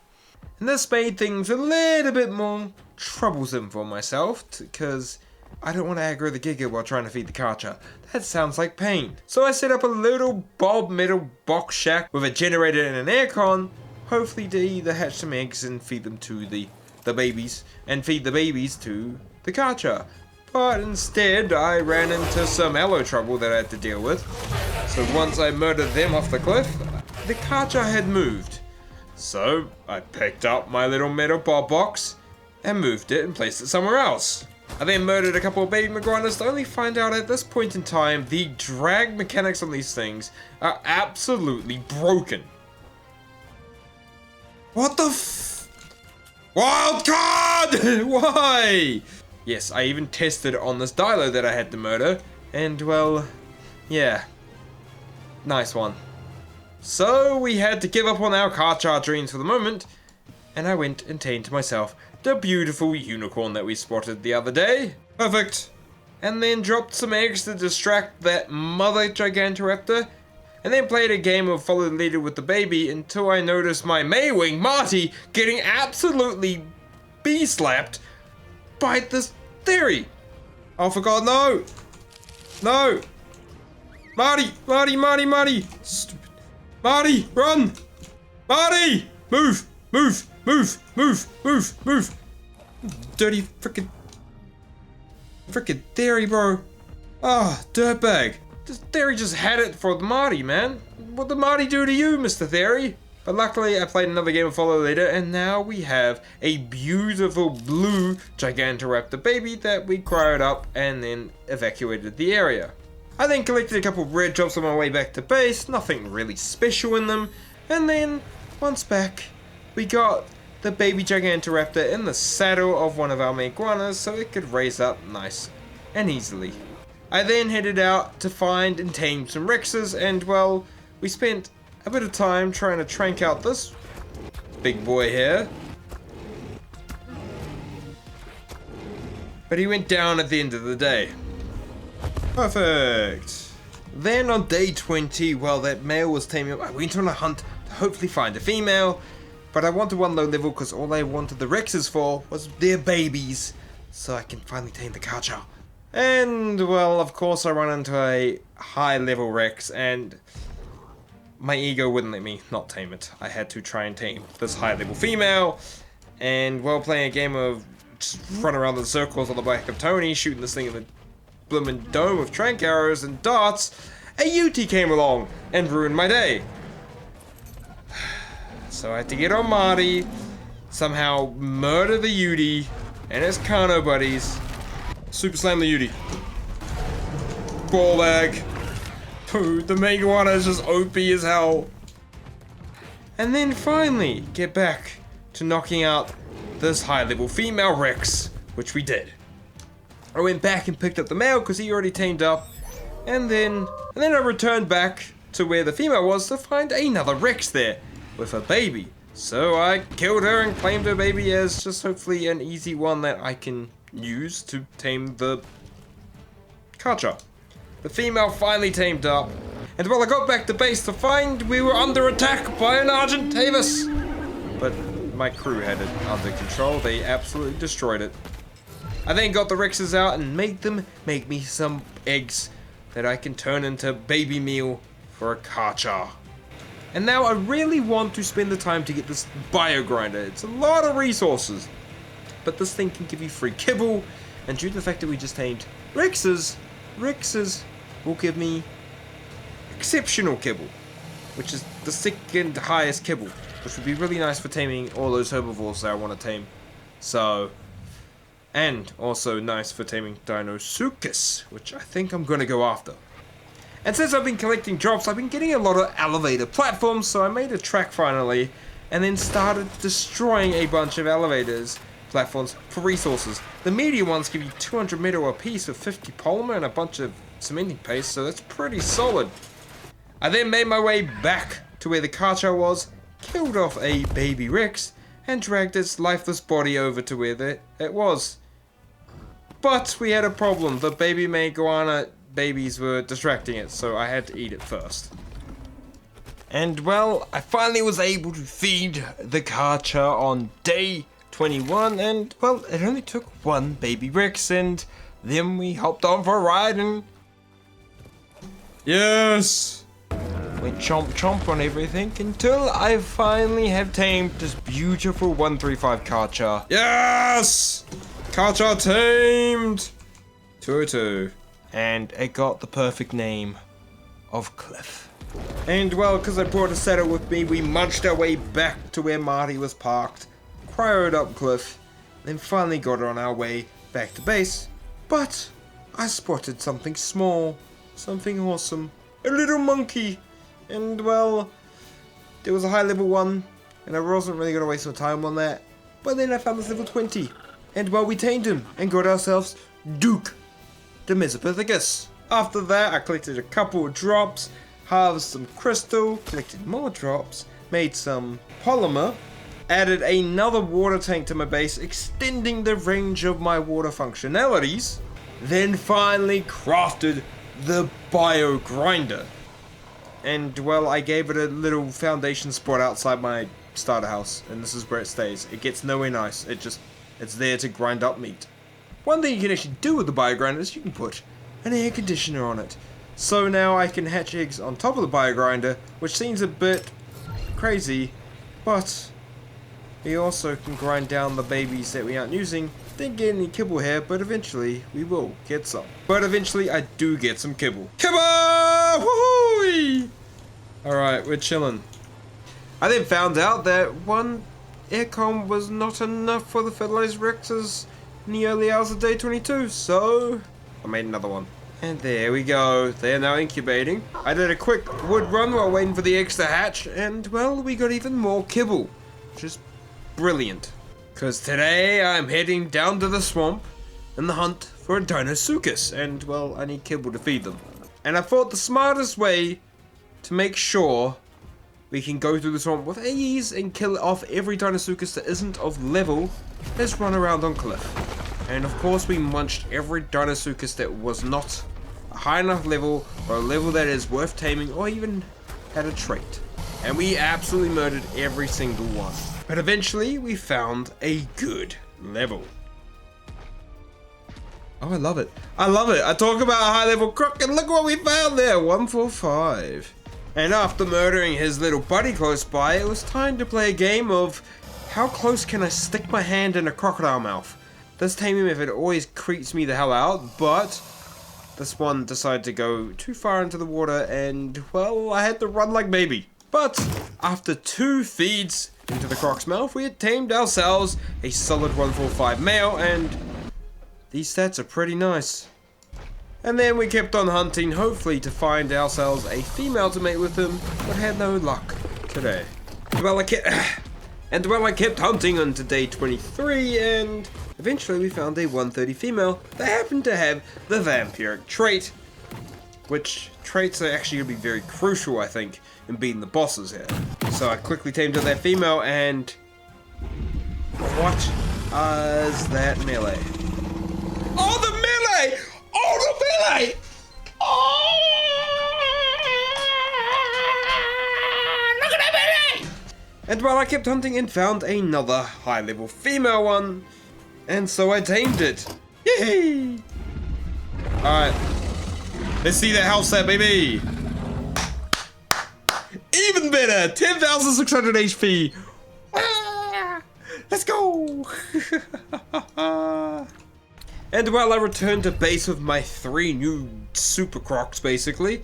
And this made things a little bit more troublesome for myself, because I don't want to aggro the giga while trying to feed the carchar. That sounds like pain. So I set up a little bob metal box shack with a generator and an aircon, hopefully to either hatch some eggs and feed them to the babies, and feed the babies to the carchar. But instead, I ran into some allo trouble that I had to deal with. So once I murdered them off the cliff, the carchar had moved. So I picked up my little metal bob box and moved it and placed it somewhere else. I then murdered a couple of baby maguanas to only find out at this point in time the drag mechanics on these things are absolutely broken. What the Wild card! Why? Yes, I even tested on this dilo that I had to murder, and well, yeah, nice one. So we had to give up on our carchar dreams for the moment, and I went and tamed myself the beautiful unicorn that we spotted the other day. Perfect. And then dropped some eggs to distract that mother Gigantoraptor, and then played a game of follow the leader with the baby until I noticed my Maywing Marty getting absolutely bee-slapped by this theory. Oh, for God, no! No! Marty! Stupid. Marty, run! Marty! Move! Dirty frickin' theory, bro. Ah, dirtbag. This Theory just had it for the Marty, man. What did Marty do to you, Mr. Theory? But luckily, I played another game of Follow the Leader, and now we have a beautiful blue Gigantoraptor baby that we cryoed up and then evacuated the area. I then collected a couple of red drops on my way back to base, nothing really special in them, and then, once back, we got the baby Gigantoraptor in the saddle of one of our maguanas so it could raise up nice and easily. I then headed out to find and tame some Rexes, and well, we spent a bit of time trying to trank out this big boy here. But he went down at the end of the day. Perfect. Then on day 20, while that male was taming up, I went on a hunt to hopefully find a female. But I wanted one low level because all I wanted the Rexes for was their babies. So I can finally tame the carchar. And well, of course I run into a high level Rex and my ego wouldn't let me not tame it. I had to try and tame this high level female. And while playing a game of just run around in circles on the back of Tony, shooting this thing in the bloomin' dome with trank arrows and darts, a UT came along and ruined my day. So I had to get on Marty, somehow murder the Uti and his Kano buddies, super slam the Uti. Ball bag. Dude, the maguana is just OP as hell. And then finally get back to knocking out this high level female Rex, which we did. I went back and picked up the male because he already tamed up, and then I returned back to where the female was to find another Rex there with a baby. So I killed her and claimed her baby as just hopefully an easy one that I can use to tame the carchar. The female finally tamed up, and while I got back to base to find we were under attack by an Argentavis. But my crew had it under control, they absolutely destroyed it. I then got the Rexes out and made them make me some eggs that I can turn into baby meal for a carchar. And now I really want to spend the time to get this bio grinder. It's a lot of resources, but this thing can give you free kibble, and due to the fact that we just tamed Rexes will give me exceptional kibble, which is the second highest kibble, which would be really nice for taming all those herbivores that I want to tame. So, and also nice for taming deinosuchus, which I think I'm going to go after. And since I've been collecting drops, I've been getting a lot of elevator platforms, so I made a track finally, and then started destroying a bunch of elevators platforms for resources. The medium ones give you 200 metal a piece with 50 polymer and a bunch of cementing paste, so that's pretty solid. I then made my way back to where the carchar was, killed off a baby Rex, and dragged its lifeless body over to where it was. But we had a problem. The baby maguana babies were distracting it, so I had to eat it first. And well, I finally was able to feed the carchar on day 21, and well, it only took one baby Rex, and then we hopped on for a ride and yes, went chomp chomp on everything until I finally have tamed this beautiful 135 carchar. Yes! Carchar tamed! 202. And it got the perfect name of Cliff. And well, because I brought a saddle with me, we munched our way back to where Marty was parked, cryoed up Cliff, then finally got on our way back to base. But I spotted something small, something awesome, a little monkey. And well, there was a high level one, and I wasn't really going to waste my time on that. But then I found this level 20. And well, we tamed him and got ourselves Duke the Mesopithecus. After that, I collected a couple of drops, harvested some crystal, collected more drops, made some polymer, added another water tank to my base, extending the range of my water functionalities, then finally crafted the bio grinder. And well, I gave it a little foundation spot outside my starter house, and this is where it stays. It gets nowhere nice. It's there to grind up meat. One thing you can actually do with the bio grinder is you can put an air conditioner on it. So now I can hatch eggs on top of the bio grinder, which seems a bit crazy, but we also can grind down the babies that we aren't using. Didn't get any kibble here, but eventually we will get some. But eventually I do get some kibble. Kibble! Woohoo! Alright, we're chilling. I then found out that one aircon was not enough for the fertilized Rexes in the early hours of day 22, so I made another one. And there we go, they are now incubating. I did a quick wood run while waiting for the eggs to hatch, and well, we got even more kibble, which is brilliant. Because today I'm heading down to the swamp in the hunt for a deinosuchus, and well, I need kibble to feed them. And I thought the smartest way to make sure we can go through the swamp with ease and kill off every deinosuchus that isn't of level is run around on cliff. And of course we munched every deinosuchus that was not a high enough level or a level that is worth taming or even had a trait. And we absolutely murdered every single one. But eventually we found a good level. Oh, I love it. I love it. I talk about a high level croc and look what we found there. 145. And after murdering his little buddy close by, it was time to play a game of how close can I stick my hand in a crocodile mouth. This taming method always creeps me the hell out, but this one decided to go too far into the water and, well, I had to run like baby. But after 2 feeds into the croc's mouth, we had tamed ourselves a solid 145 male, and these stats are pretty nice. And then we kept on hunting, hopefully to find ourselves a female to mate with him, but had no luck today. Well, I kept hunting until day 23, and eventually we found a 130 female that happened to have the vampiric trait, which traits are actually going to be very crucial, I think, in beating the bosses here. So I quickly tamed up that female, and what is that melee? Oh, the melee! Oh, the melee! Oh! Look at that melee! And well, I kept hunting and found another high-level female one, and so I tamed it. Yay! Alright, let's see that house there, baby! Even better! 10,600 HP! Ah, let's go! And well, I returned to base with my 3 new super crocs, basically.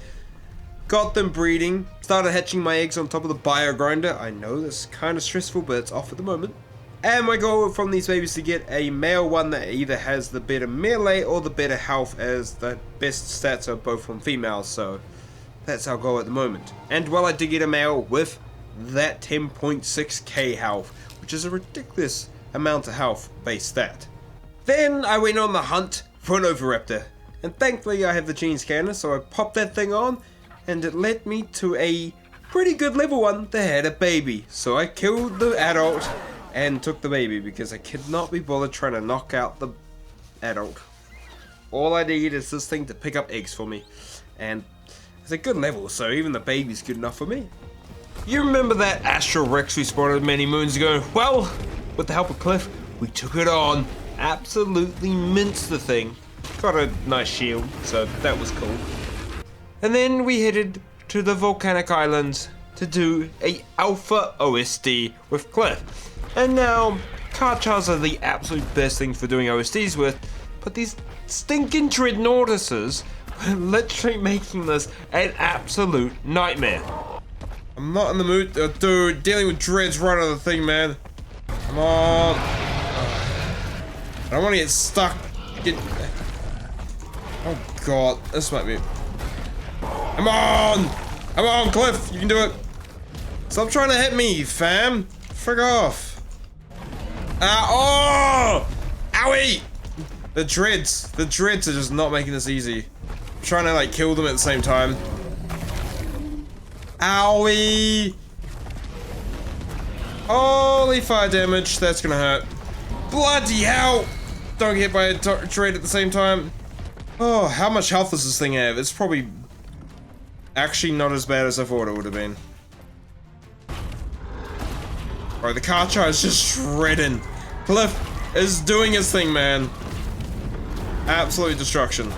Got them breeding, started hatching my eggs on top of the bio grinder. I know that's kind of stressful, but it's off at the moment. And my goal from these babies is to get a male one that either has the better melee or the better health, as the best stats are both from females, so that's our goal at the moment. And well, I did get a male with that 10.6k health, which is a ridiculous amount of health base stat. Then I went on the hunt for an Oviraptor, and thankfully I have the gene scanner, so I popped that thing on, and it led me to a pretty good level one that had a baby. So I killed the adult and took the baby because I could not be bothered trying to knock out the adult. All I need is this thing to pick up eggs for me, and it's a good level, so even the baby's good enough for me. You remember that Astral Rex we spotted many moons ago? Well, with the help of Cliff, we took it on. Absolutely minced the thing. Got a nice shield, so that was cool. And then we headed to the volcanic islands to do a alpha OSD with Cliff. And now, carchars are the absolute best thing for doing OSDs with, but these stinking dreadnoughtuses are literally making this an absolute nightmare. I'm not in the mood, dude. Dealing with dreads right on the thing, man. Come on. I don't want to get stuck. Oh god, this might be. Come on! Come on, Cliff, you can do it. Stop trying to hit me, fam. Frick off. Oh! Owie! The dreads are just not making this easy. I'm trying to like kill them at the same time. Owie! Holy fire damage, that's gonna hurt. Bloody hell! Don't get hit by a dread at the same time. Oh, how much health does this thing have? It's probably actually not as bad as I thought it would have been. Alright, the carchar is just shredding. Cliff is doing his thing, man. Absolute destruction.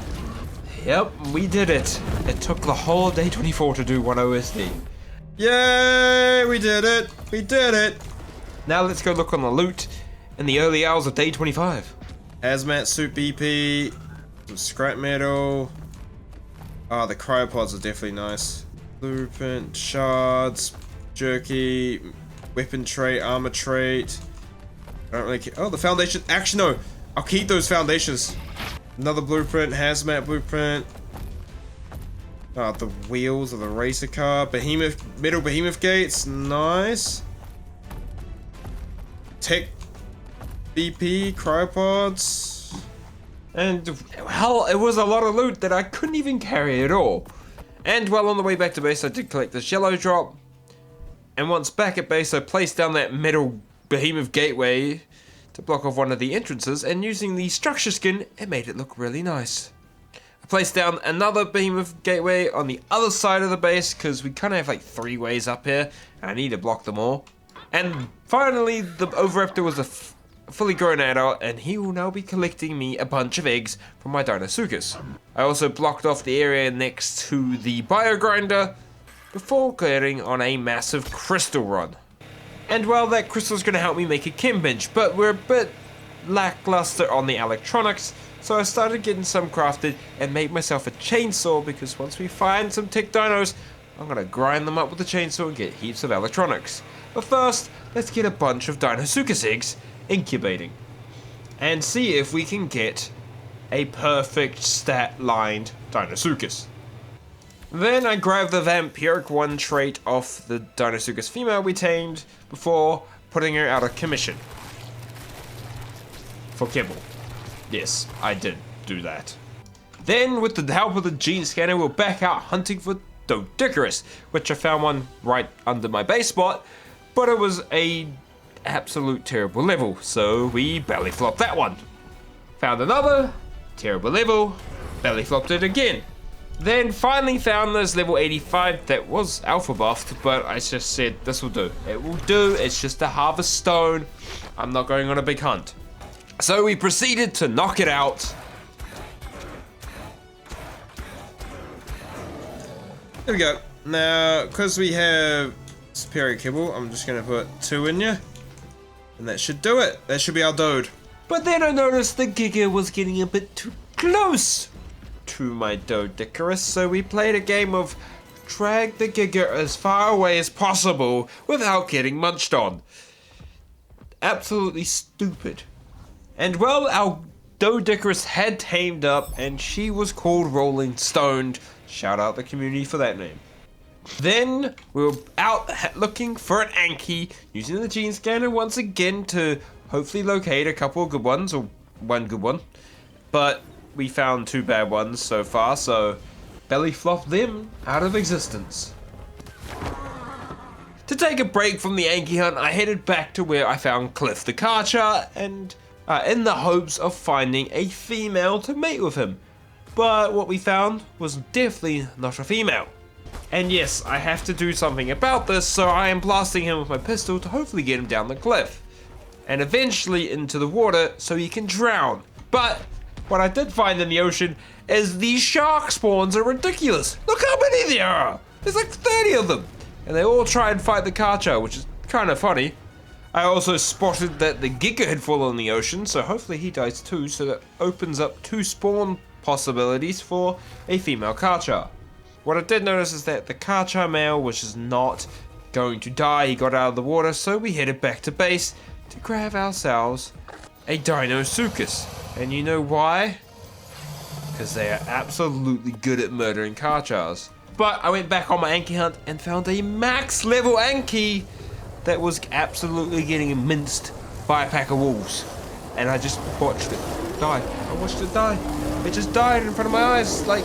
Yep, we did it. It took the whole day 24 to do one OSD. Yay, we did it. We did it. Now let's go look on the loot in the early hours of day 25. Hazmat suit BP, some scrap metal. Oh, the cryopods are definitely nice. Blueprint, shards, jerky, weapon trait, armor trait. I don't really care. Oh, the foundation. Actually, no. I'll keep those foundations. Another blueprint, hazmat blueprint. Oh, the wheels of the racer car. Metal behemoth gates. Nice. Tech BP, cryopods. And, hell, it was a lot of loot that I couldn't even carry at all. And while on the way back to base, I did collect this yellow drop. And once back at base, I placed down that metal behemoth gateway to block off one of the entrances, and using the structure skin, it made it look really nice. I placed down another behemoth gateway on the other side of the base, because we kind of have like 3 ways up here, and I need to block them all. And finally, the Oviraptor was a fully grown adult, and he will now be collecting me a bunch of eggs from my deinosuchus. I also blocked off the area next to the biogrinder before getting on a massive crystal run. And well, that crystal is going to help me make a chem bench, but we're a bit lackluster on the electronics, so I started getting some crafted and made myself a chainsaw, because once we find some tech dinos, I'm going to grind them up with the chainsaw and get heaps of electronics. But first, let's get a bunch of deinosuchus eggs incubating and see if we can get a perfect stat-lined deinosuchus. Then I grabbed the vampiric 1 trait off the deinosuchus female we tamed before putting her out of commission. For kibble. Yes, I did do that. Then, with the help of the gene scanner, we're back out hunting for Doedicurus, which I found one right under my base spot, but it was a absolute terrible level, so we belly flopped that one. Found another terrible level, belly flopped it again. Then finally found this level 85 that was alpha buffed, but I just said this will do. It will do, it's just a harvest stone. I'm not going on a big hunt. So we proceeded to knock it out. There we go. Now, because we have superior kibble, I'm just going to put 2 in you. And that should do it. That should be our Doed. But then I noticed the Giga was getting a bit too close to my Doedicurus, so we played a game of drag the Giga as far away as possible without getting munched on. Absolutely stupid. And well, our Doedicurus had tamed up, and she was called Rolling Stoned. Shout out the community for that name. Then we were out looking for an Anki, using the gene scanner once again to hopefully locate a couple of good ones, or one good one. But we found 2 bad ones so far, so belly flopped them out of existence. To take a break from the Anki hunt, I headed back to where I found Cliff the Carchar, and in the hopes of finding a female to mate with him. But what we found was definitely not a female. And yes, I have to do something about this, so I am blasting him with my pistol to hopefully get him down the cliff. And eventually into the water so he can drown. But what I did find in the ocean is these shark spawns are ridiculous. Look how many there are! There's like 30 of them. And they all try and fight the carchar, which is kind of funny. I also spotted that the Giga had fallen in the ocean, so hopefully he dies too, so that opens up 2 spawn possibilities for a female carchar. What I did notice is that the carchar male was just not going to die. He got out of the water, so we headed back to base to grab ourselves a deinosuchus. And you know why? Because they are absolutely good at murdering carchars. But I went back on my Anki hunt and found a max level Anki that was absolutely getting minced by a pack of wolves. and I just watched it die. I watched it die. It just died in front of my eyes. Like,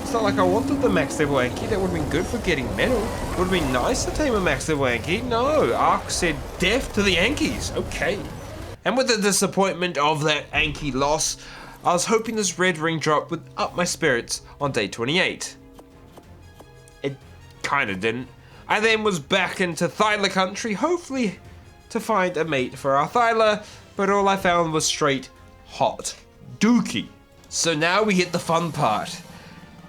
it's not like I wanted the max level Anki. That would have been good for getting metal. It would have been nice to tame a max level Anki. No, Ark said death to the Ankis. Okay. And with the disappointment of that Anki loss, I was hoping this red ring drop would up my spirits on day 28. It kinda didn't. I then was back into Thyla country, hopefully to find a mate for our Thyla, but all I found was straight hot dookie. So now we get the fun part.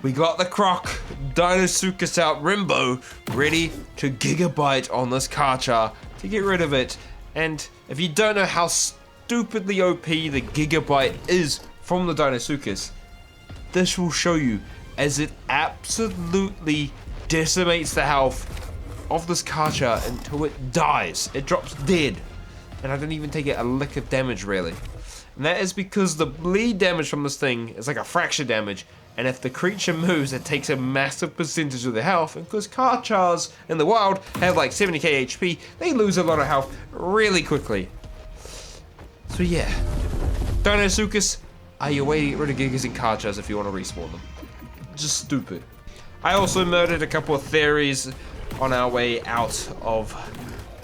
We got the croc deinosuchus out Rimbo ready to gigabyte on this carchar to get rid of it. And if you don't know how stupidly OP the gigabyte is from the deinosuchus, this will show you, as it absolutely decimates the health of this carchar until it dies. It drops dead, and I didn't even take it a lick of damage really. And that is because the bleed damage from this thing is like a fracture damage, and if the creature moves, it takes a massive percentage of their health, and because carchars in the wild have like 70k HP, they lose a lot of health really quickly. So yeah, deinosuchus, are your way to get rid of gigas and carchars if you want to respawn them. Just stupid. I also murdered a couple of theories on our way out of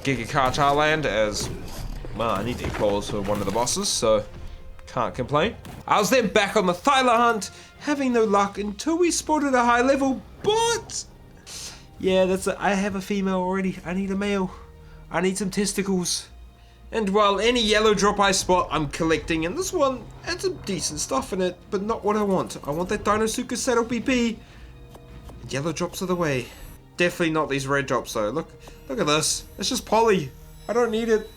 Giga Carchar land, as well, I need to get claws for one of the bosses, so can't complain. I was then back on the Thyla hunt, having no luck until we spotted a high level, but yeah, I have a female already. I need a male. I need some testicles. And while any yellow drop I spot, I'm collecting, and this one had some decent stuff in it, but not what I want. I want that deinosuchus saddle PP. Yellow drops are the way. Definitely not these red drops though. Look at this. It's just poly. I don't need it.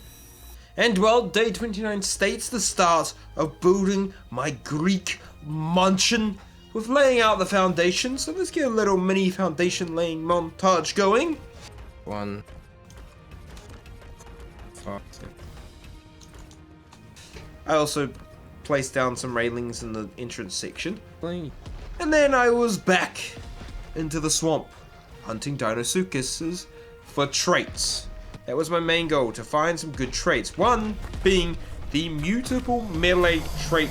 And well, day 29 states the start of building my Greek mansion with laying out the foundation. So let's get a little mini foundation laying montage going. 1, 5, 6. I also placed down some railings in the entrance section. And then I was back into the swamp, hunting deinosuchuses for traits. That was my main goal, to find some good traits. One being the mutable melee trait,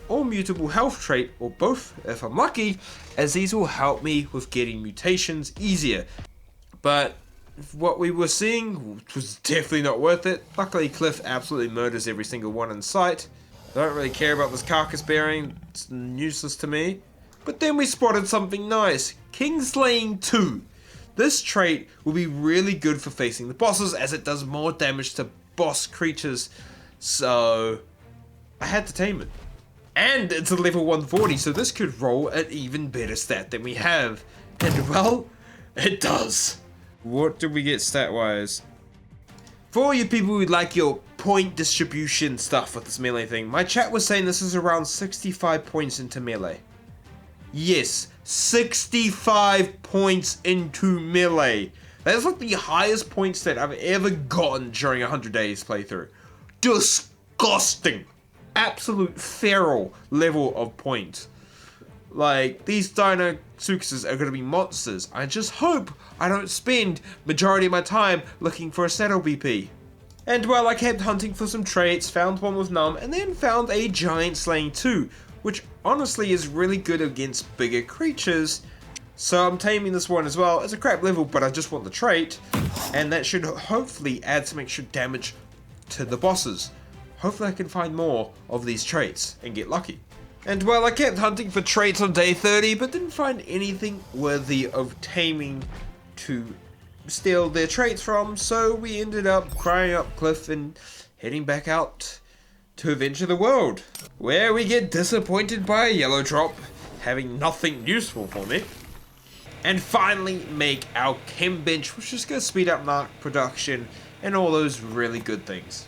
or mutable health trait, or both if I'm lucky, as these will help me with getting mutations easier. But what we were seeing was definitely not worth it. Luckily Cliff absolutely murders every single one in sight. I don't really care about this carcass bearing, it's useless to me. But then we spotted something nice, Kingslaying 2. This trait will be really good for facing the bosses, as it does more damage to boss creatures, so I had to tame it. And it's a level 140, so this could roll an even better stat than we have. And well, it does. What did we get stat-wise? For all you people who like your point distribution stuff with this melee thing, my chat was saying this is around 65 points into melee. Yes, 65 points into melee. That is like the highest points that I've ever gotten during a 100 days playthrough. Disgusting. Absolute feral level of points. Like, these deinosuchuses are going to be monsters. I just hope I don't spend majority of my time looking for a saddle BP. And well, I kept hunting for some traits, found one with Numb, and then found a giant slaying 2, which honestly is really good against bigger creatures. So I'm taming this one as well. It's a crap level, but I just want the trait, and that should hopefully add some extra damage to the bosses. Hopefully I can find more of these traits and get lucky. And well, I kept hunting for traits on day 30, but didn't find anything worthy of taming to steal their traits from, so we ended up crying up Cliff and heading back out to Adventure the World, where we get disappointed by a yellow drop, having nothing useful for me, and finally make our chem bench, which is going to speed up narc production and all those really good things.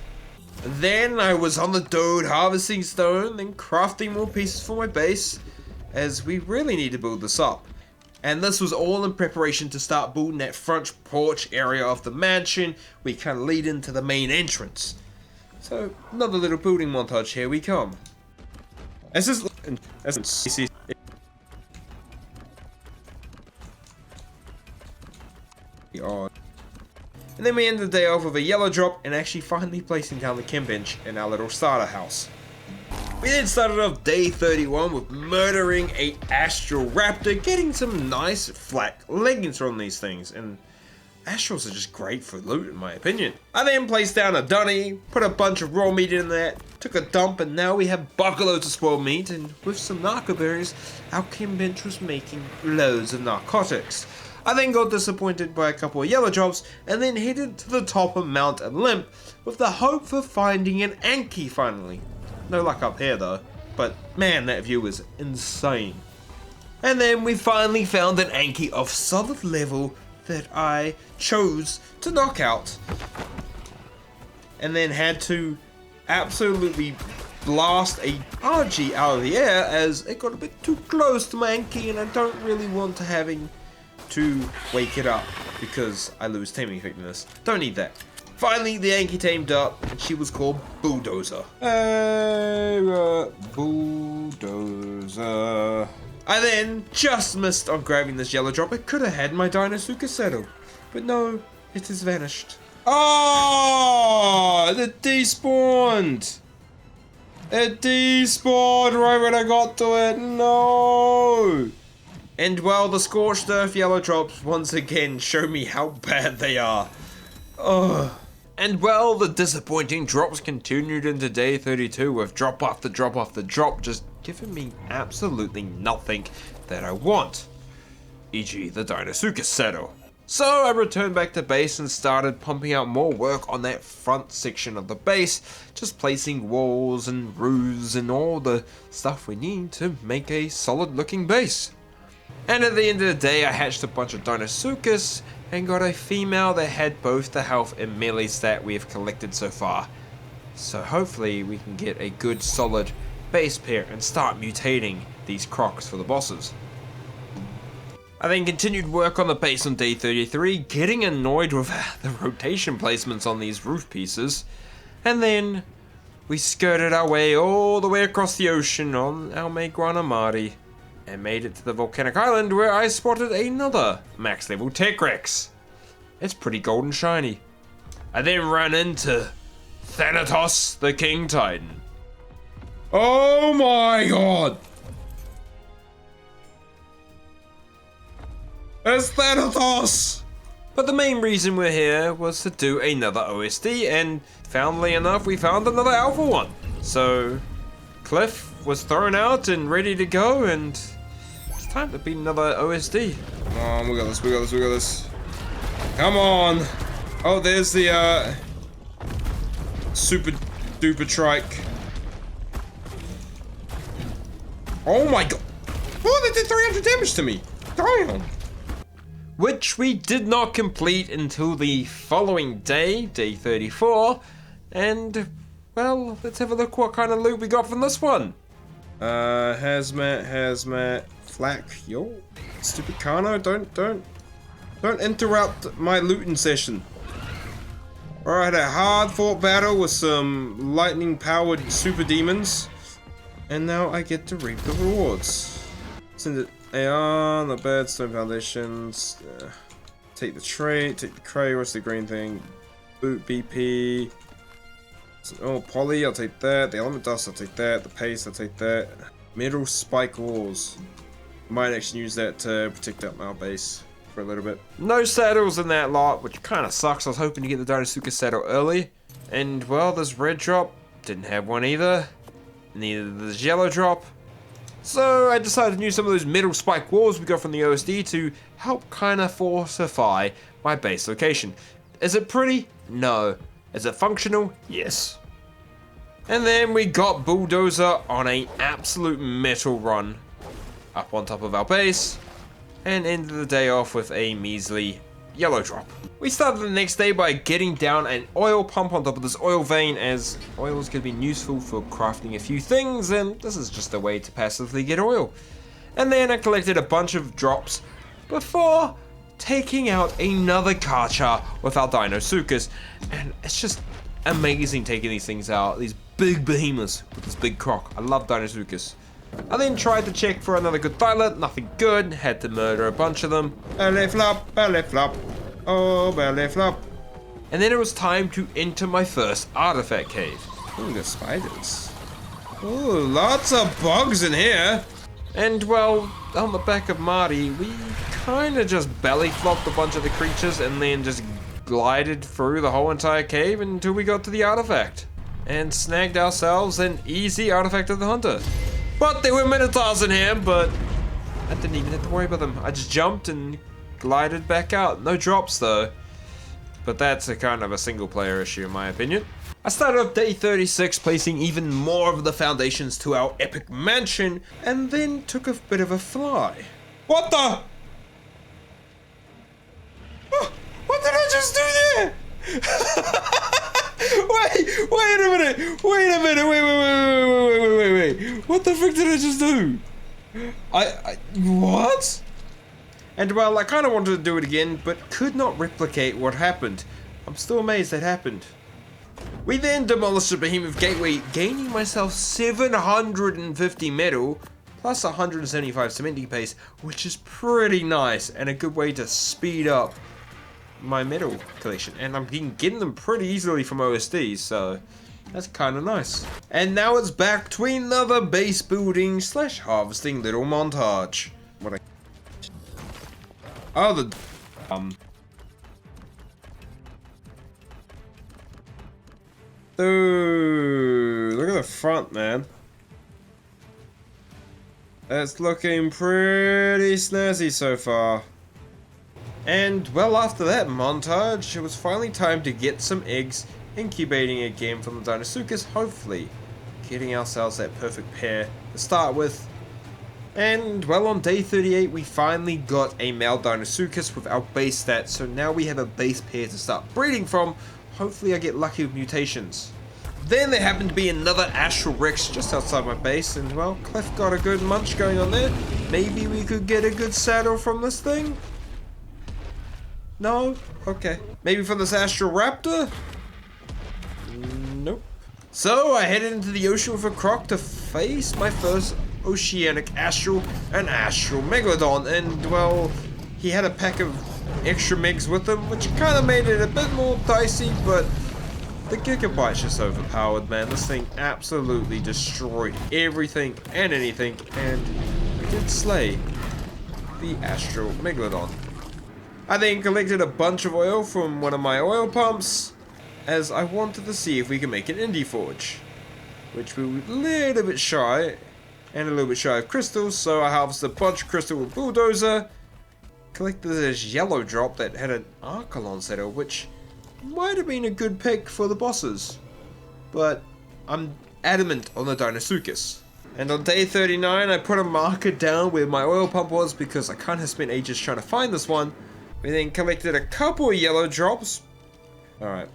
Then I was on the Dode harvesting stone, then crafting more pieces for my base, as we really need to build this up. And this was all in preparation to start building that front porch area of the mansion. We can lead into the main entrance. So, another little building montage, here we come. This is And then we ended the day off with a yellow drop and actually finally placing down the chem bench in our little starter house. We then started off day 31 with murdering a astral raptor, getting some nice flak leggings from these things, and astrals are just great for loot in my opinion. I then placed down a dunny, put a bunch of raw meat in there, took a dump, and now we have buckloads of spoiled meat, and with some narco berries, our chem bench was making loads of narcotics. I then got disappointed by a couple of yellow drops, and then headed to the top of Mount Olymp with the hope for finding an Anki finally. No luck up here though, but man, that view was insane. And then we finally found an Anki of solid level that I chose to knock out, and then had to absolutely blast a RG out of the air as it got a bit too close to my Anki, and I don't really want to having to wake it up because I lose taming effectiveness. Don't need that. Finally, the Anki tamed up, and she was called Bulldozer. Bulldozer. I then just missed on grabbing this yellow drop. It could have had my deinosuchus saddle, but no, it has vanished. Oh, it despawned. It despawned right when I got to it. No. And well, the scorched earth yellow drops once again show me how bad they are. Ugh. And well, the disappointing drops continued into day 32 with drop after drop after drop, just giving me absolutely nothing that I want, e.g. the deinosuchus saddle. So I returned back to base and started pumping out more work on that front section of the base, just placing walls and roofs and all the stuff we need to make a solid looking base. And at the end of the day, I hatched a bunch of deinosuchus and got a female that had both the health and melee stat we have collected so far. So hopefully we can get a good solid base pair and start mutating these crocs for the bosses. I then continued work on the base on day 33, getting annoyed with the rotation placements on these roof pieces. And then we skirted our way all the way across the ocean on our maguana Mari, and made it to the volcanic island where I spotted another max level Tech Rex. It's pretty golden shiny. I then ran into Thanatos, the King Titan. Oh my god! It's Thanatos! But the main reason we're here was to do another OSD, and funnily enough we found another alpha one. So Cliff was thrown out and ready to go, and it's time to beat another OSD. Come on, we got this, we got this, we got this. Come on! Oh, there's the super duper trike. Oh my god! Oh, they did 300 damage to me! Damn! Which we did not complete until the following day, day 34, and well, let's have a look what kind of loot we got from this one. Hazmat, flak, yo, stupid Kano, don't interrupt my looting session. Alright, a hard fought battle with some lightning powered super demons, and now I get to reap the rewards. Send it AR, not bad, stone foundations, take the trait, take the cray, what's the green thing, boot BP, oh poly, I'll take that, the element dust, I'll take that, the paste, I'll take that, metal spike walls, might actually use that to protect up our base for a little bit. No saddles in that lot, which kind of sucks. I was hoping to get the deinosuchus saddle early, and well, this red drop didn't have one either, neither did this yellow drop. So I decided to use some of those metal spike walls we got from the OSD to help kind of fortify my base location. Is it pretty? No. Is it functional? Yes. And then we got Bulldozer on an absolute metal run up on top of our base, and ended the day off with a measly yellow drop. We started the next day by getting down an oil pump on top of this oil vein, as oil is going to be useful for crafting a few things, and this is just a way to passively get oil. And then I collected a bunch of drops before taking out another carchar with our deinosuchus, and it's just amazing taking these things out, these big behemoths with this big croc. I love deinosuchus. I then tried to check for another good thyla, nothing good, had to murder a bunch of them. Belly flop, oh belly flop. And then it was time to enter my first artifact cave. Ooh, there's spiders. Ooh, lots of bugs in here. And well, on the back of Marty, we kind of just belly flopped a bunch of the creatures and then just glided through the whole entire cave until we got to the artifact. And snagged ourselves an easy artifact of the hunter. But there were minotaurs in here, but I didn't even have to worry about them. I just jumped and glided back out. No drops though. But that's a kind of a single player issue in my opinion. I started off day 36 placing even more of the foundations to our epic mansion and then took a bit of a fly. What the? Oh, what did I just do there? wait a minute, wait. What the frick did I just do? What? And well, I kind of wanted to do it again, but could not replicate what happened. I'm still amazed that happened. We then demolished the behemoth gateway, gaining myself 750 metal, plus 175 cementing paste, which is pretty nice, and a good way to speed up my metal collection. And I'm getting them pretty easily from OSDs, so that's kind of nice. And now it's back to another base building / harvesting little montage. Oh, the Dude, look at the front, man. It's looking pretty snazzy so far. And well, after that montage, it was finally time to get some eggs, incubating again from the deinosuchus, hopefully getting ourselves that perfect pair to start with. And well, on day 38 we finally got a male deinosuchus with our base stats, so now we have a base pair to start breeding from. Hopefully I get lucky with mutations. Then there happened to be another Astral Rex just outside my base, and well, Clef got a good munch going on there. Maybe we could get a good saddle from this thing? No? Okay. Maybe from this Astral Raptor? Nope. So I headed into the ocean with a croc to face my first oceanic astral, an astral megalodon, and well, he had a pack of extra megs with him, which kind of made it a bit more dicey, but the gigabyte's just overpowered, man. This thing absolutely destroyed everything and anything, and we did slay the astral megalodon. I then collected a bunch of oil from one of my oil pumps, as I wanted to see if we could make an indie forge, which we were a little bit shy, and a little bit shy of crystals, so I harvested a bunch of crystal with bulldozer, collected this yellow drop that had an Archelon setter, which might have been a good pick for the bosses, but I'm adamant on the deinosuchus. And on day 39 I put a marker down where my oil pump was because I kind of spent ages trying to find this one. We then collected a couple of yellow drops. Alright.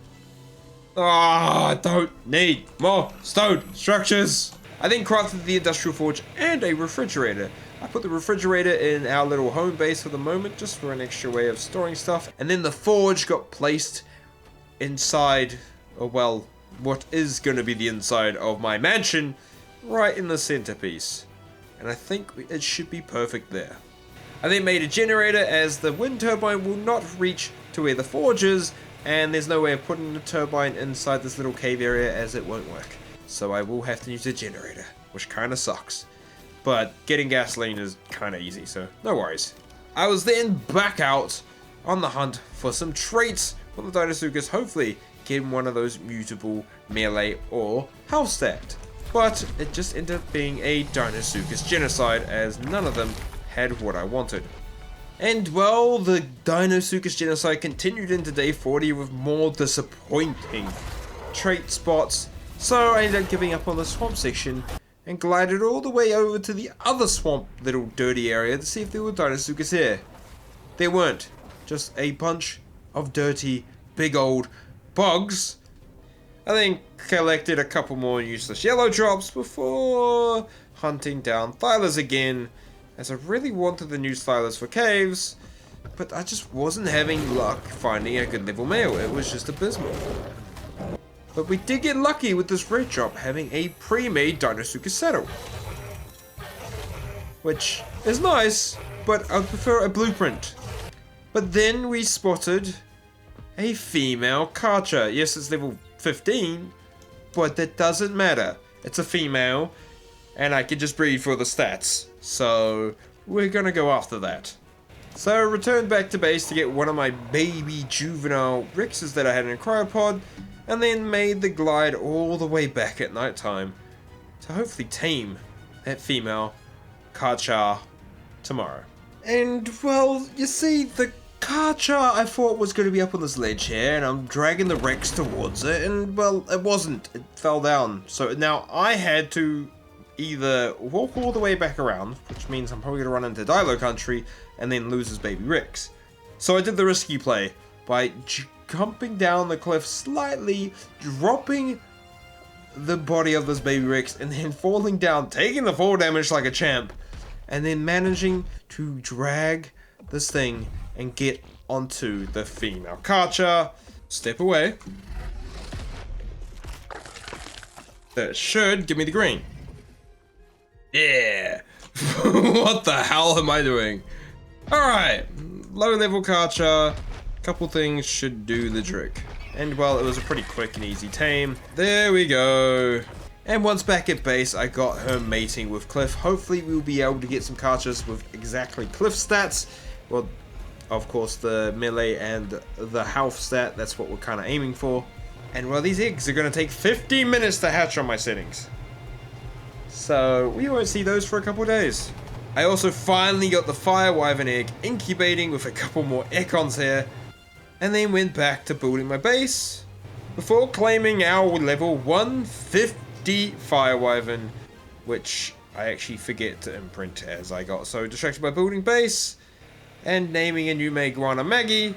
I don't need more stone structures. I then crafted the industrial forge and a refrigerator. I put the refrigerator in our little home base for the moment, just for an extra way of storing stuff. And then the forge got placed inside, or well, what is going to be the inside of my mansion, right in the centerpiece. And I think it should be perfect there. I then made a generator, as the wind turbine will not reach to where the forge is, and there's no way of putting the turbine inside this little cave area as it won't work. So I will have to use a generator, which kind of sucks. But getting gasoline is kind of easy, so no worries. I was then back out on the hunt for some traits for the deinosuchus, hopefully getting one of those mutable, melee, or house stat. But it just ended up being a deinosuchus genocide, as none of them had what I wanted. And well, the deinosuchus genocide continued into day 40 with more disappointing trait spots, so I ended up giving up on the swamp section and glided all the way over to the other swamp little dirty area to see if there were deinosuchus here. There weren't, just a bunch of dirty big old bugs. I then collected a couple more useless yellow drops before hunting down thylas again, as I really wanted the new thylas for caves, but I just wasn't having luck finding a good level male. It was just abysmal. But we did get lucky with this red drop having a pre-made deinosuchus saddle, which is nice, but I prefer a blueprint. But then we spotted a female carchar. Yes, it's level 15, but that doesn't matter. It's a female, and I can just breed for the stats. So we're gonna go after that. So I returned back to base to get one of my baby juvenile Rexes that I had in a cryopod, and then made the glide all the way back at night time to hopefully tame that female carchar tomorrow. And well, you see, the carchar I thought was going to be up on this ledge here, and I'm dragging the Rex towards it, and well, it wasn't. It fell down. So now I had to either walk all the way back around, which means I'm probably going to run into Dilo country and then lose his baby Rex. So I did the risky play by jumping down the cliff slightly, dropping the body of this baby Rex, and then falling down, taking the fall damage like a champ, and then managing to drag this thing and get onto the female carchar. Step away. That should give me the green. Yeah. What the hell am I doing? Alright. Low level carchar. Couple things should do the trick. And well, it was a pretty quick and easy tame. There we go. And once back at base, I got her mating with Cliff. Hopefully we'll be able to get some carchars with exactly Cliff stats. Well, of course the melee and the health stat, that's what we're kind of aiming for. And well, these eggs are going to take 15 minutes to hatch on my settings. So we won't see those for a couple days. I also finally got the fire wyvern egg incubating with a couple more econs here. And then went back to building my base before claiming our level 150 fire wyvern, which I actually forget to imprint as I got so distracted by building base and naming a new maguana Maggie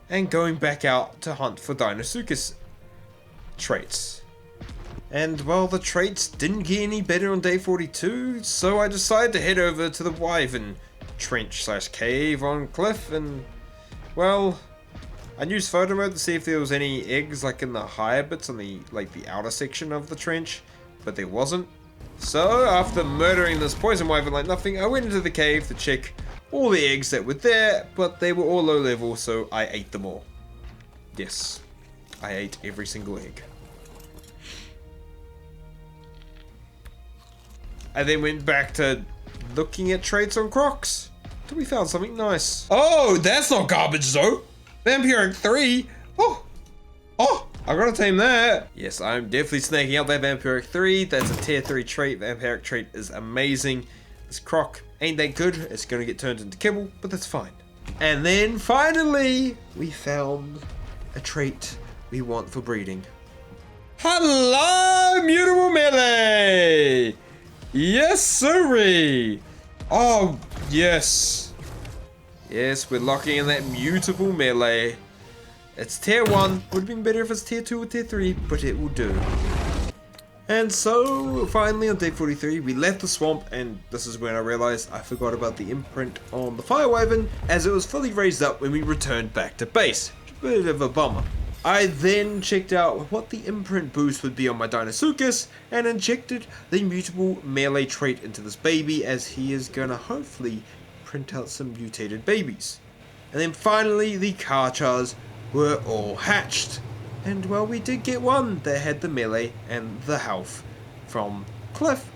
and going back out to hunt for deinosuchus traits. And well, the traits didn't get any better on day 42, so I decided to head over to the wyvern trench / cave on cliff, and well, I used photo mode to see if there was any eggs like in the higher bits on the the outer section of the trench, but there wasn't. So after murdering this poison wyvern like nothing, I went into the cave to check all the eggs that were there, but they were all low level, so I ate them all. Yes, I ate every single egg. I then went back to looking at traits on crocs till we found something nice. Oh, that's not garbage though. Vampiric 3? Oh, I gotta tame that. Yes, I'm definitely snaking up that Vampiric 3. That's a tier 3 trait. Vampiric trait is amazing. This croc ain't that good. It's gonna get turned into kibble, but that's fine. And then finally, we found a trait we want for breeding. Hello, mutable melee! Yes, sirree! Oh, yes. Yes, we're locking in that mutable melee. It's tier 1. Would have been better if it's tier 2 or tier 3, but it will do. And so, finally on day 43, we left the swamp, and this is when I realized I forgot about the imprint on the fire wyvern, as it was fully raised up when we returned back to base. Which is a bit of a bummer. I then checked out what the imprint boost would be on my deinosuchus, and injected the mutable melee trait into this baby, as he is gonna hopefully print out some mutated babies. And then finally the carchars were all hatched, and well, we did get one that had the melee and the health from Cliff,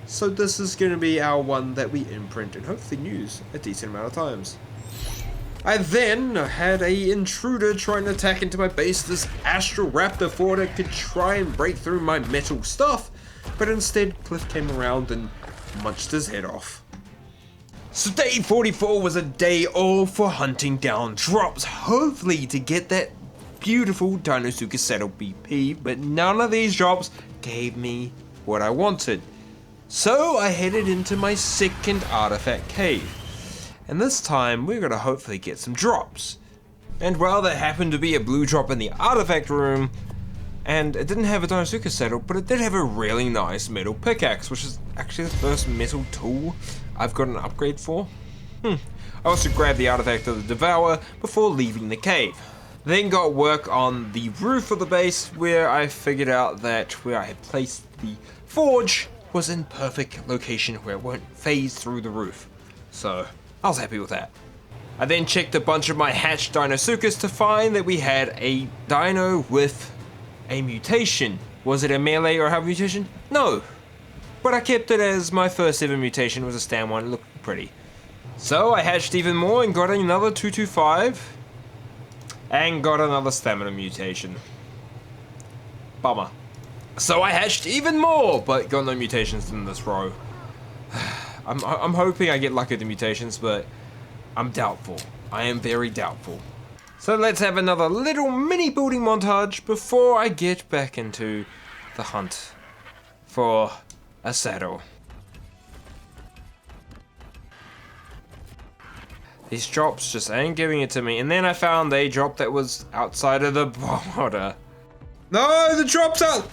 so this is going to be our one that we imprint and hopefully use a decent amount of times. I then had a intruder trying to attack into my base. This astral raptor thought it could try and break through my metal stuff, but instead Cliff came around and munched his head off. So day 44 was a day all for hunting down drops, hopefully to get that beautiful deinosuchus saddle BP, but none of these drops gave me what I wanted. So I headed into my second artifact cave, and this time we're gonna hopefully get some drops. And well, there happened to be a blue drop in the artifact room, and it didn't have a deinosuchus saddle, but it did have a really nice metal pickaxe, which is actually the first metal tool I've got an upgrade for. I also grabbed the artifact of the Devourer before leaving the cave. Then got work on the roof of the base, where I figured out that where I had placed the forge was in perfect location where it won't phase through the roof. So I was happy with that. I then checked a bunch of my hatched deinosuchus to find that we had a dino with a mutation. Was it a melee or a health mutation? No. But I kept it as my first ever mutation was a stand one. It looked pretty. So I hatched even more and got another 225. And got another stamina mutation. Bummer. So I hatched even more, but got no mutations in this row. I'm hoping I get lucky at the mutations, but I'm doubtful. I am very doubtful. So let's have another little mini building montage before I get back into the hunt for a saddle. These drops just ain't giving it to me. And then I found a drop that was outside of the border. No, the drop's out!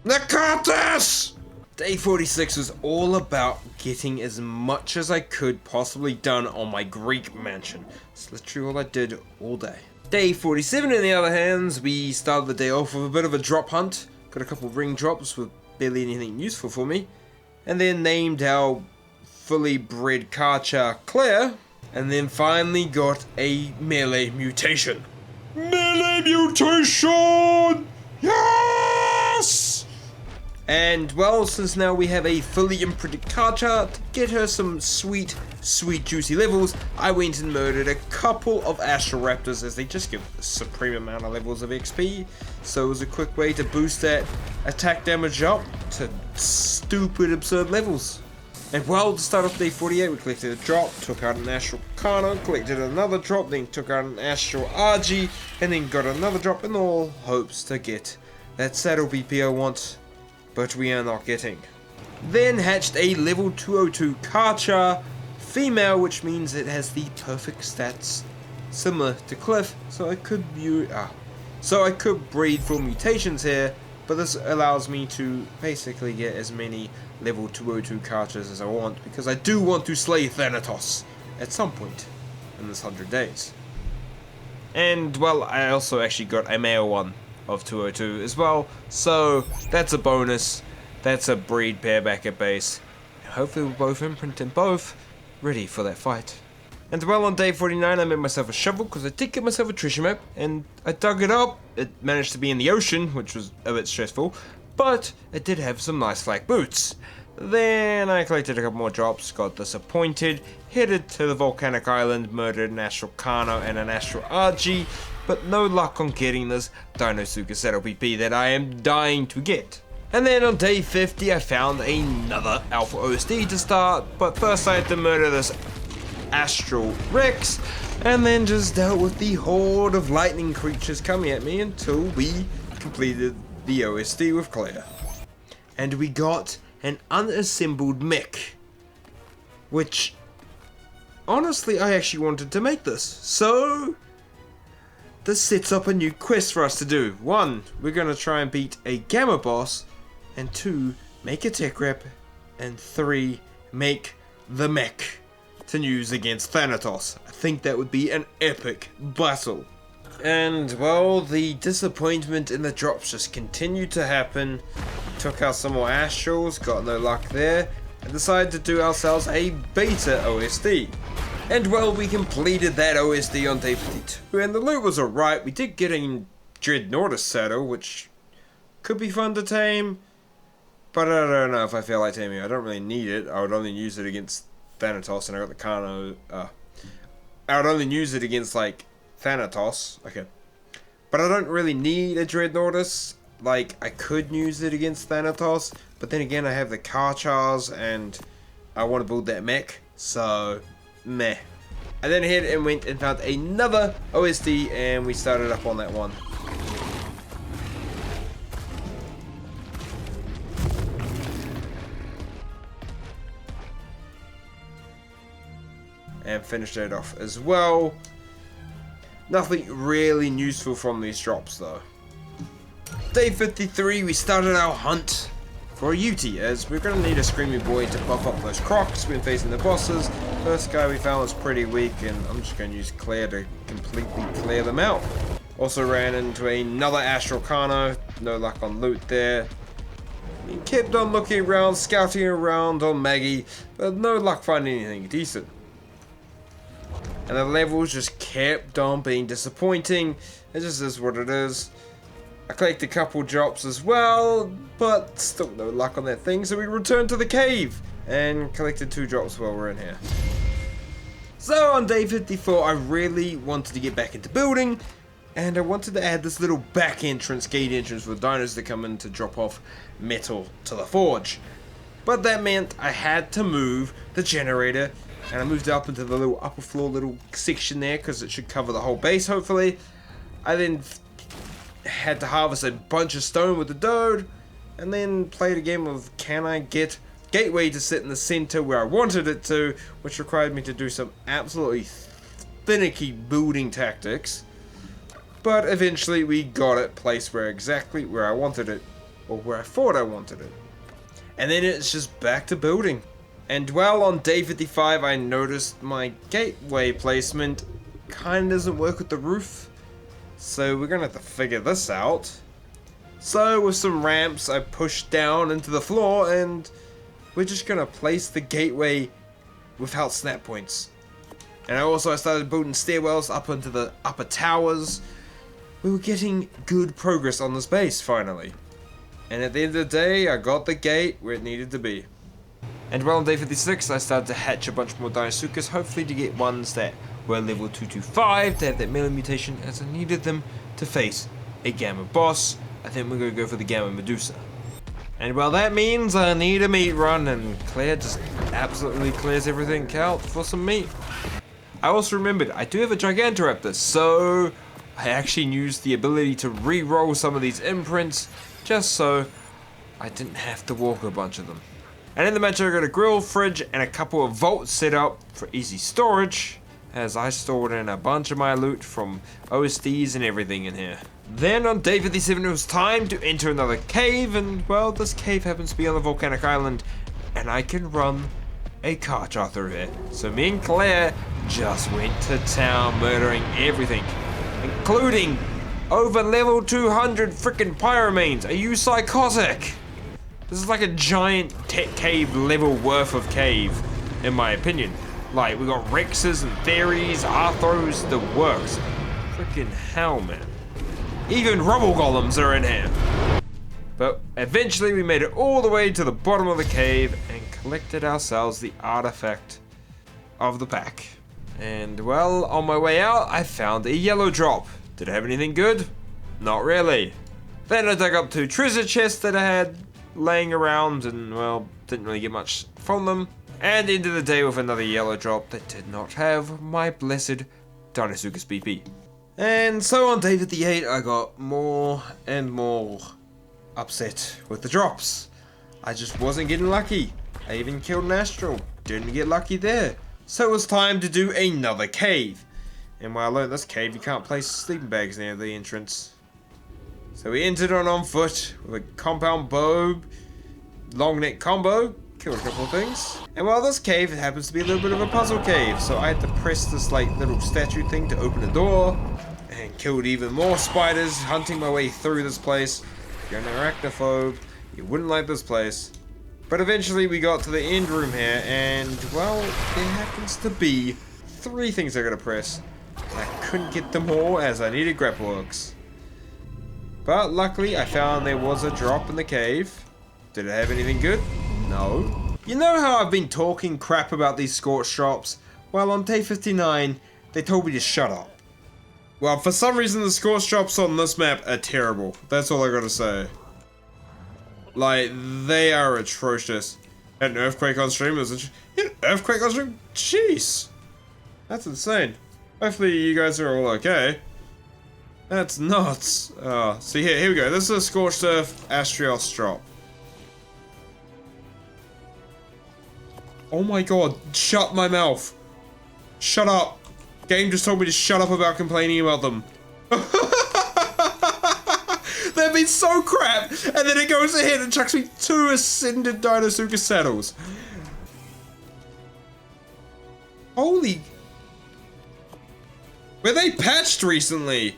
The cartus! Day 46 was all about getting as much as I could possibly done on my Greek mansion. It's literally all I did all day. Day 47, in the other hands, we started the day off with a bit of a drop hunt. Got a couple of ring drops with barely anything useful for me. And then named our fully bred carchar Claire. And then finally got a melee mutation. Melee mutation! Yes! And well, since now we have a fully imprinted carchar, to get her some sweet juicy levels, I went and murdered a couple of Astroraptors as they just give a supreme amount of levels of XP. So it was a quick way to boost that attack damage up to stupid absurd levels. And well, to start off day 48, we collected a drop, took out an Astral Volcano, collected another drop, then took out an Astral RG, and then got another drop in all hopes to get that saddle BP I want, but we are not getting. Then hatched a level 202 carchar female, which means it has the perfect stats similar to Cliff, so I could breed full mutations here, but this allows me to basically get as many level 202 carchars as I want, because I do want to slay Thanatos at some point in this 100 days. And well, I also actually got a male one of 202 as well, so that's a bonus. That's a breed pair back at base. Hopefully we'll both imprint and both ready for that fight. And well, on day 49 I made myself a shovel because I did get myself a treasure map, and I dug it up. It managed to be in the ocean, which was a bit stressful, but it did have some nice flak boots. Then I collected a couple more drops, got disappointed, headed to the volcanic island, murdered an Astral Kano and an Astral RG, but no luck on getting this deinosuchus saddle PP that I am dying to get. And then on day 50 I found another Alpha OSD to start, but first I had to murder this Astral Rex, and then just dealt with the horde of lightning creatures coming at me until we completed the OSD with Claire. And we got an unassembled mech, which honestly I actually wanted to make this. So this sets up a new quest for us to do. 1, we're going to try and beat a Gamma boss, and 2, make a tech rep, and 3, make the mech to use against Thanatos. I think that would be an epic battle. And well, the disappointment in the drops just continued to happen. Took out some more Astrals, got no luck there, and decided to do ourselves a beta OSD. And well, we completed that OSD on day 52, and the loot was alright. We did get a Dreadnoughtus saddle, which could be fun to tame, but I don't know if I feel like taming it. I don't really need it. I would only use it against Thanatos, and I got the Kano. I would only use it against like Thanatos. Okay, but I don't really need a Dreadnoughtus. Like, I could use it against Thanatos, but then again, I have the Carchars, and I want to build that mech, so meh. I then ahead and went and found another OSD, and we started up on that one. And finished it off as well. Nothing really useful from these drops though. Day 53, we started our hunt for a Uti, as we're going to need a Screaming Boy to buff up those crocs when facing the bosses. First guy we found was pretty weak, and I'm just going to use Claire to completely clear them out. Also ran into another Astral Kano, no luck on loot there. We kept on looking around, scouting around on Maggie, but no luck finding anything decent. and the levels just kept on being disappointing. It just is what it is. I collected a couple drops as well, but still no luck on that thing, so we returned to the cave and collected 2 drops while we're in here. So on day 54, I really wanted to get back into building, and I wanted to add this little back entrance, gate entrance for dinos to come in to drop off metal to the forge. But that meant I had to move the generator, and I moved it up into the little upper floor little section there because it should cover the whole base hopefully. I then had to harvest a bunch of stone with the dode, and then played a game of can I get gateway to sit in the center where I wanted it to, which required me to do some absolutely finicky building tactics. But eventually we got it placed exactly where I wanted it, or where I thought I wanted it. And then it's just back to building. And well, on day 55 I noticed my gateway placement kinda doesn't work with the roof. So we're gonna have to figure this out. So with some ramps I pushed down into the floor, and we're just gonna place the gateway without snap points. And I started building stairwells up into the upper towers. We were getting good progress on this base finally. And at the end of the day I got the gate where it needed to be. And well, on day 56 I started to hatch a bunch more deinosuchus, hopefully to get ones that were level 225 to have that melee mutation, as I needed them to face a gamma boss. I think we're going to go for the gamma Medusa. And well, that means I need a meat run, and Claire just absolutely clears everything out for some meat. I also remembered I do have a Gigantoraptor, so I actually used the ability to re-roll some of these imprints just so I didn't have to walk a bunch of them. And in the match I got a grill, fridge, and a couple of vaults set up for easy storage, as I stored in a bunch of my loot from OSDs and everything in here. Then on day 57 it was time to enter another cave, and well, this cave happens to be on the volcanic island, and I can run a carchar through here. So me and Claire just went to town murdering everything, including over level 200 freaking pyromanes. Are you psychotic? This is like a giant tech cave level worth of cave, in my opinion. Like, we got Rexes and Theories, Arthros, the works. Freaking hell, man. Even rubble golems are in here. But eventually we made it all the way to the bottom of the cave and collected ourselves the artifact of the pack. And well, on my way out, I found a yellow drop. Did it have anything good? Not really. Then I dug up 2 treasure chests that I had laying around, and well, didn't really get much from them. And ended the day with another yellow drop that did not have my blessed deinosuchus BP. And so on day 58 I got more and more upset with the drops. I just wasn't getting lucky. I even killed an astral, didn't get lucky there. So it was time to do another cave. And when I learned this cave you can't place sleeping bags near the entrance. So we entered on foot with a compound bow, long neck combo, killed a couple of things. And while this cave happens to be a little bit of a puzzle cave, so I had to press this like little statue thing to open the door, and killed even more spiders hunting my way through this place. If you're an arachnophobe, you wouldn't like this place. But eventually we got to the end room here, and well, there happens to be 3 things I gotta press. I couldn't get them all as I needed grapple hooks. But luckily I found there was a drop in the cave. Did it have anything good? No. You know how I've been talking crap about these scorch drops? Well, on day 59, they told me to shut up. Well, for some reason the scorch drops on this map are terrible. That's all I gotta say. Like, they are atrocious. An earthquake on stream is an earthquake on stream? Jeez. That's insane. Hopefully you guys are all okay. That's nuts. So here we go. This is a Scorched Earth Astraeos drop. Oh my god, shut my mouth. Shut up. Game just told me to shut up about complaining about them. They've been so crap, and then it goes ahead and chucks me 2 ascended deinosuchus saddles. Holy... Were they patched recently?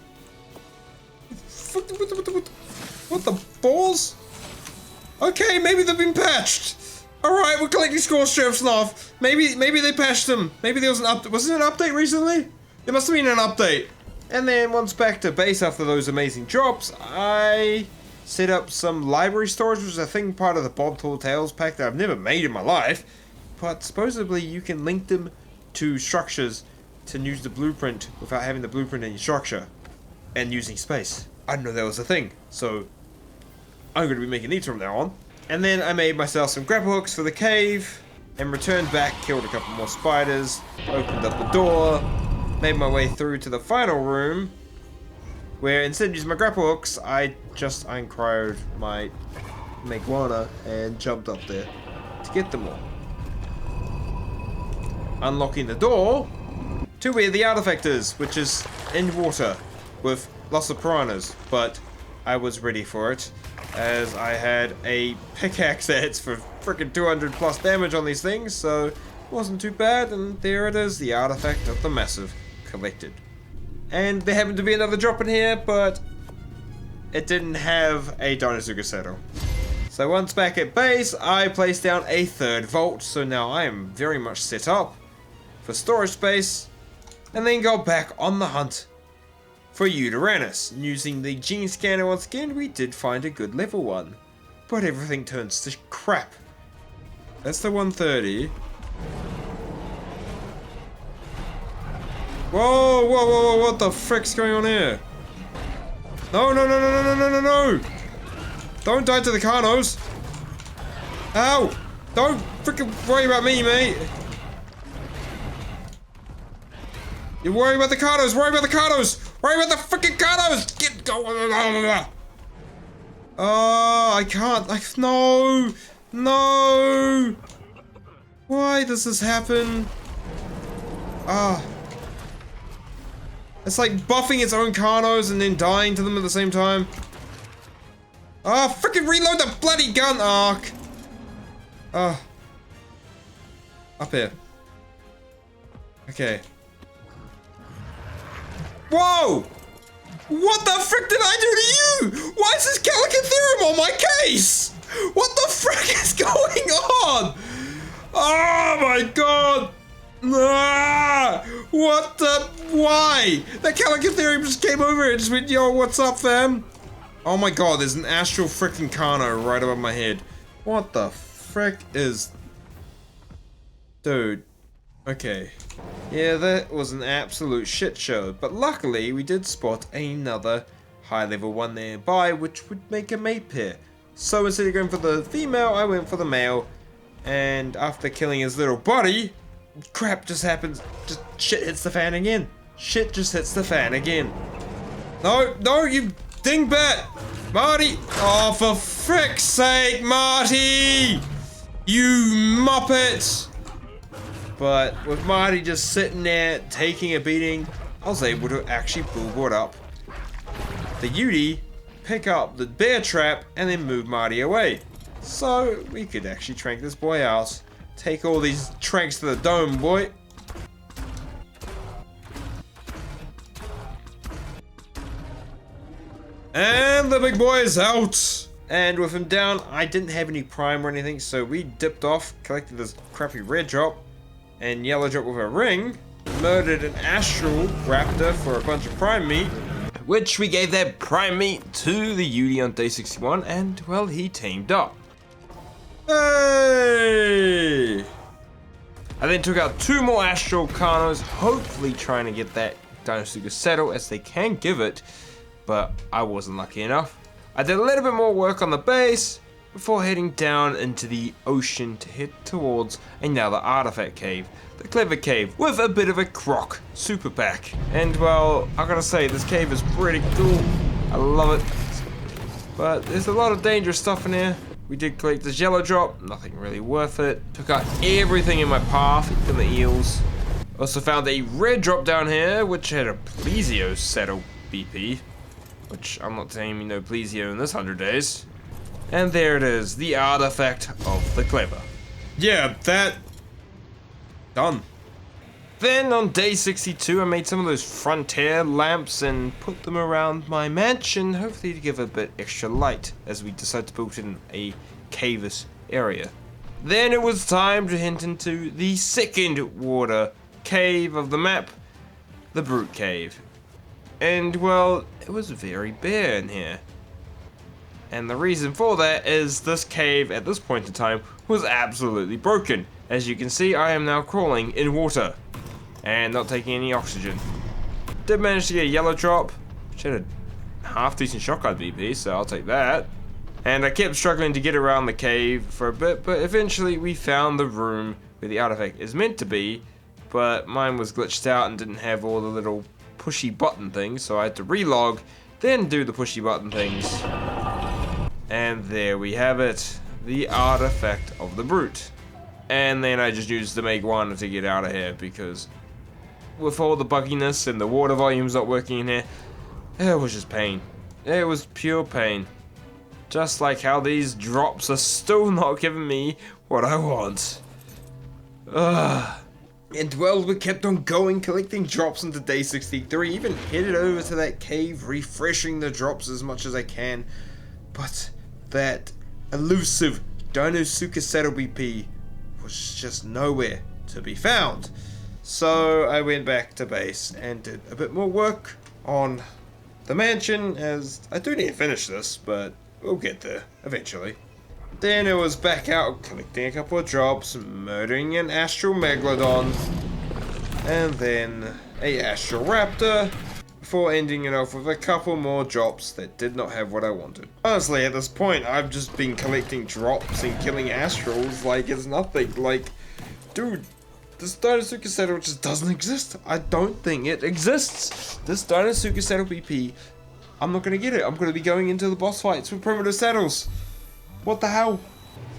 What the balls? Okay, maybe they've been patched. Alright, we're collecting score strips now. Maybe they patched them. Maybe there was an update. Was it an update recently? There must have been an update. And then once back to base after those amazing drops, I set up some library storage, which is I think part of the Bob Tall Tales pack that I've never made in my life. But supposedly you can link them to structures to use the blueprint without having the blueprint in your structure and using space. I didn't know that was a thing, so I'm going to be making these from now on. And then I made myself some grapple hooks for the cave and returned back, killed a couple more spiders, opened up the door, made my way through to the final room where instead of using my grapple hooks, I just uncryoed my maguana and jumped up there to get them all. Unlocking the door to where the artifact is, which is in water with lots of piranhas, but I was ready for it as I had a pickaxe that hits for freaking 200 plus damage on these things, so it wasn't too bad. And there it is, the artifact of the massive collected. And there happened to be another drop in here, but it didn't have a deinosuchus saddle. So once back at base, I placed down a third vault, so now I am very much set up for storage space, and then go back on the hunt for Uranus. Using the gene scanner once again, we did find a good level 1, but everything turns to crap. That's the 130. Whoa, whoa, whoa, whoa, what the frick's going on here? No, no, no, no, no, no, no, no, no! Don't die to the Carnos! Ow! Don't freaking worry about me, mate! You worry about the Carnos! Worry about the Carnos! Worry about the freaking Carnos! Get go! Oh, I can't. No! No! Why does this happen? Ah. It's like buffing its own Carnos and then dying to them at the same time. Ah, freaking reload the bloody gun, Ark! Ah. Up here. Okay. Whoa! What the frick did I do to you? Why is this Calicantherium on my case? What the frick is going on? Oh my god! Ah, what the? Why? That Calicantherium just came over and just went, yo, what's up, fam? Oh my god, there's an astral freaking Carno right above my head. What the frick is... Dude. Okay. Yeah, that was an absolute shit show, but luckily we did spot another high level one nearby, which would make a mate pair. So instead of going for the female, I went for the male, and after killing his little buddy, crap just happens, just shit hits the fan again. Shit just hits the fan again. No, no, you dingbat! Marty! Oh, for frick's sake, Marty! You muppet! But with Marty just sitting there, taking a beating, I was able to actually board up the Yudi, pick up the bear trap, and then move Marty away. So we could actually trank this boy out. Take all these tranks to the dome, boy. And the big boy is out. And with him down, I didn't have any prime or anything, so we dipped off, collected this crappy red drop and yellow drop with a ring, murdered an astral raptor for a bunch of prime meat, which we gave that prime meat to the Yudi on day 61, and well, he teamed up. Hey! I then took out 2 more astral Carnos, hopefully trying to get that deinosuchus saddle as they can give it, but I wasn't lucky enough. I did a little bit more work on the base before heading down into the ocean to head towards another artifact cave, the Clever Cave, with a bit of a croc super pack. And well, I gotta say, this cave is pretty cool. I love it. But there's a lot of dangerous stuff in here. We did collect this yellow drop, nothing really worth it. Took out everything in my path, even the eels. Also found a red drop down here, which had a plesio saddle BP, which I'm not taming no plesio in this 100 days. And there it is, the artifact of the Clever. Yeah, that... done. Then on day 62, I made some of those frontier lamps and put them around my mansion, hopefully to give a bit extra light as we decide to build in a cavous area. Then it was time to hint into the second water cave of the map, the Brute Cave. And well, it was very bare in here. And the reason for that is this cave at this point in time was absolutely broken. As you can see, I am now crawling in water and not taking any oxygen. Did manage to get a yellow drop, which had a half decent shotgun BP, so I'll take that. And I kept struggling to get around the cave for a bit, but eventually we found the room where the artifact is meant to be, but mine was glitched out and didn't have all the little pushy button things, so I had to relog, then do the pushy button things. And there we have it, the artifact of the Brute. And then I just used the maguana to get out of here, because with all the bugginess and the water volumes not working in here, it was just pain. It was pure pain. Just like how these drops are still not giving me what I want. Ugh. And well, we kept on going, collecting drops into day 63, even headed over to that cave, refreshing the drops as much as I can. But that elusive deinosuchus saddle BP was just nowhere to be found. So I went back to base and did a bit more work on the mansion, as I do need to finish this, but we'll get there eventually. Then it was back out collecting a couple of drops, murdering an astral megalodon, and then a astral raptor, before ending it off with a couple more drops that did not have what I wanted. Honestly, at this point, I've just been collecting drops and killing astrals like it's nothing. Like, dude, this deinosuchus saddle just doesn't exist. I don't think it exists. This deinosuchus saddle BP, I'm not gonna get it. I'm gonna be going into the boss fights with primitive saddles. What the hell?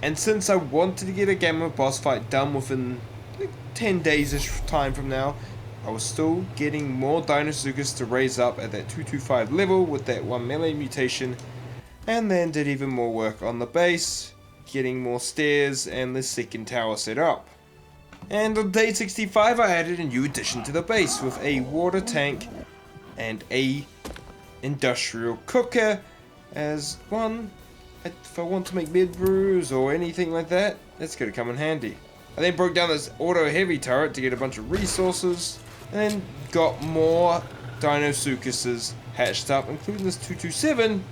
And since I wanted to get a Gamma boss fight done within like 10 days-ish time from now, I was still getting more deinosuchus to raise up at that 225 level with that 1 melee mutation, and then did even more work on the base, getting more stairs and the second tower set up. And on day 65 I added a new addition to the base with a water tank and a industrial cooker, as one, if I want to make mid brews or anything like that, that's gonna come in handy. I then broke down this auto heavy turret to get a bunch of resources, and then got more deinosuchuses hatched up, including this 227,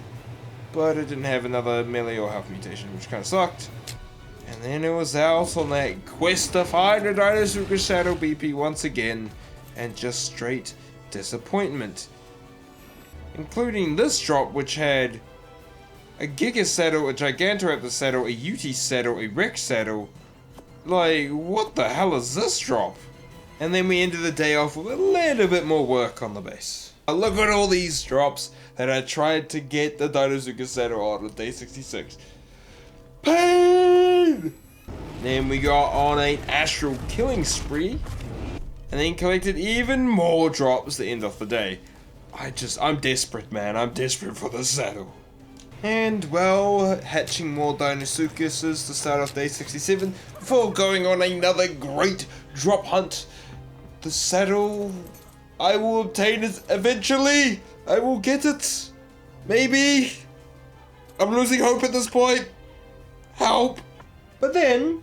but it didn't have another melee or health mutation, which kind of sucked. And then it was out on that quest to find a deinosuchus shadow BP once again, and just straight disappointment. Including this drop, which had a Giga saddle, a Gigantoraptor saddle, a UT saddle, a Rex saddle. Like, what the hell is this drop? And then we ended the day off with a little bit more work on the base. Look at all these drops that I tried to get the deinosuchus saddle on day 66. Pain! Then we got on an astral killing spree, and then collected even more drops to end off the day. I'm desperate, man. I'm desperate for the saddle. And, well, hatching more deinosuchuses to start off day 67 before going on another great drop hunt. The saddle, I will obtain it eventually. I will get it. Maybe. I'm losing hope at this point. Help. But then,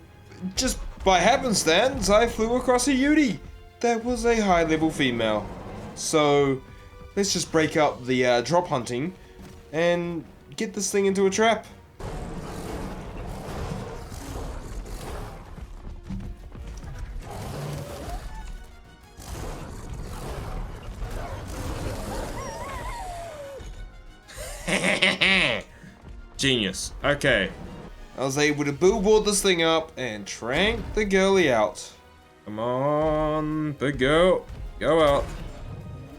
just by happenstance, I flew across a Yudi. That was a high-level female. So, let's just break up the drop hunting and get this thing into a trap. Genius. Okay. I was able to billboard this thing up and trank the girlie out. Come on, big girl. Go out.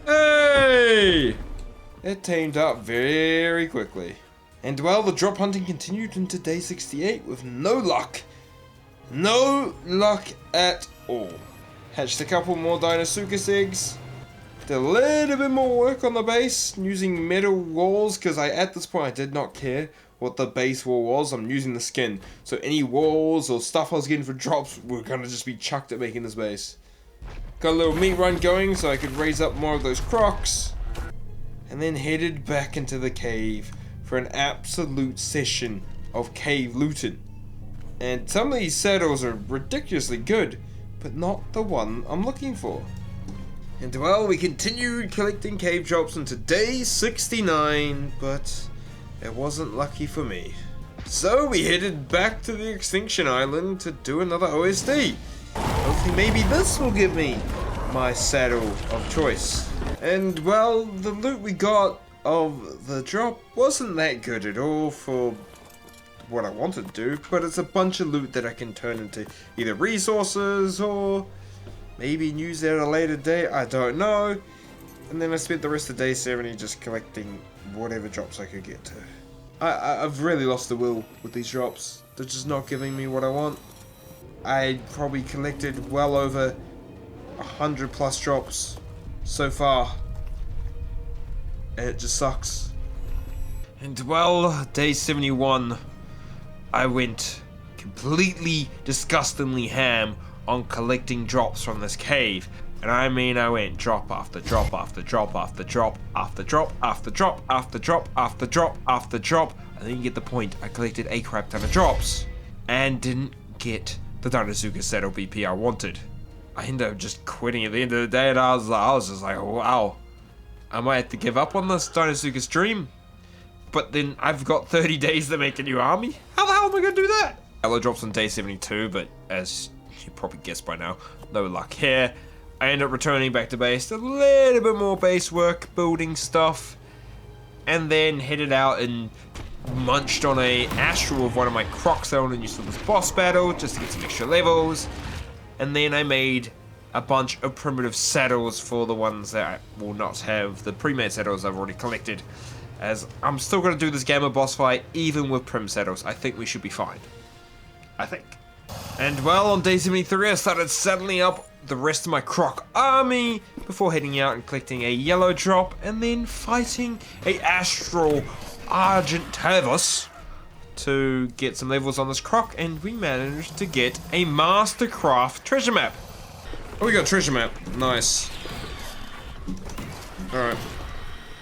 Hey! It tamed up very quickly. And well, the drop hunting continued into day 68 with no luck. No luck at all. Hatched a couple more deinosuchus eggs. Did a little bit more work on the base using metal walls, because at this point I did not care what the base wall was. I'm using the skin. So any walls or stuff I was getting for drops were gonna just be chucked at making this base. Got a little meat run going so I could raise up more of those crocs. And then headed back into the cave for an absolute session of cave looting. And some of these saddles are ridiculously good, but not the one I'm looking for. And well, we continued collecting cave drops until day 69, but it wasn't lucky for me. So we headed back to the Extinction Island to do another OSD. Hopefully maybe this will give me my saddle of choice. And well, the loot we got of the drop wasn't that good at all for what I wanted to do, but it's a bunch of loot that I can turn into either resources or maybe use at a later date, I don't know. And then I spent the rest of day 70 just collecting whatever drops I could get to. I've really lost the will with these drops. They're just not giving me what I want. I probably collected well over 100 plus drops so far, and it just sucks. And well, day 71, I went completely disgustingly ham on collecting drops from this cave. And I mean, I went drop after drop after drop after drop after drop after drop after drop after drop after drop. I think you get the point. I collected a crap ton of drops and didn't get the deinosuchus saddle BP I wanted. I ended up just quitting at the end of the day, and I was just like, wow, I might have to give up on this deinosuchus dream. But then I've got 30 days to make a new army. How the hell am I going to do that? Yellow drops on day 72, but as you probably guessed by now, no luck here. I end up returning back to base, a little bit more base work, building stuff, and then headed out and munched on a astral of one of my crocs that I want to use for this boss battle, just to get some extra levels. And then I made a bunch of primitive saddles for the ones that I will not have the pre-made saddles I've already collected, as I'm still going to do this gamma boss fight even with prim saddles. I think we should be fine. I think. And well, on day 73 I started saddling up the rest of my croc army before heading out and collecting a yellow drop and then fighting a astral Argentavis to get some levels on this croc, and we managed to get a Mastercraft treasure map. Oh, we got a treasure map. Nice. Alright.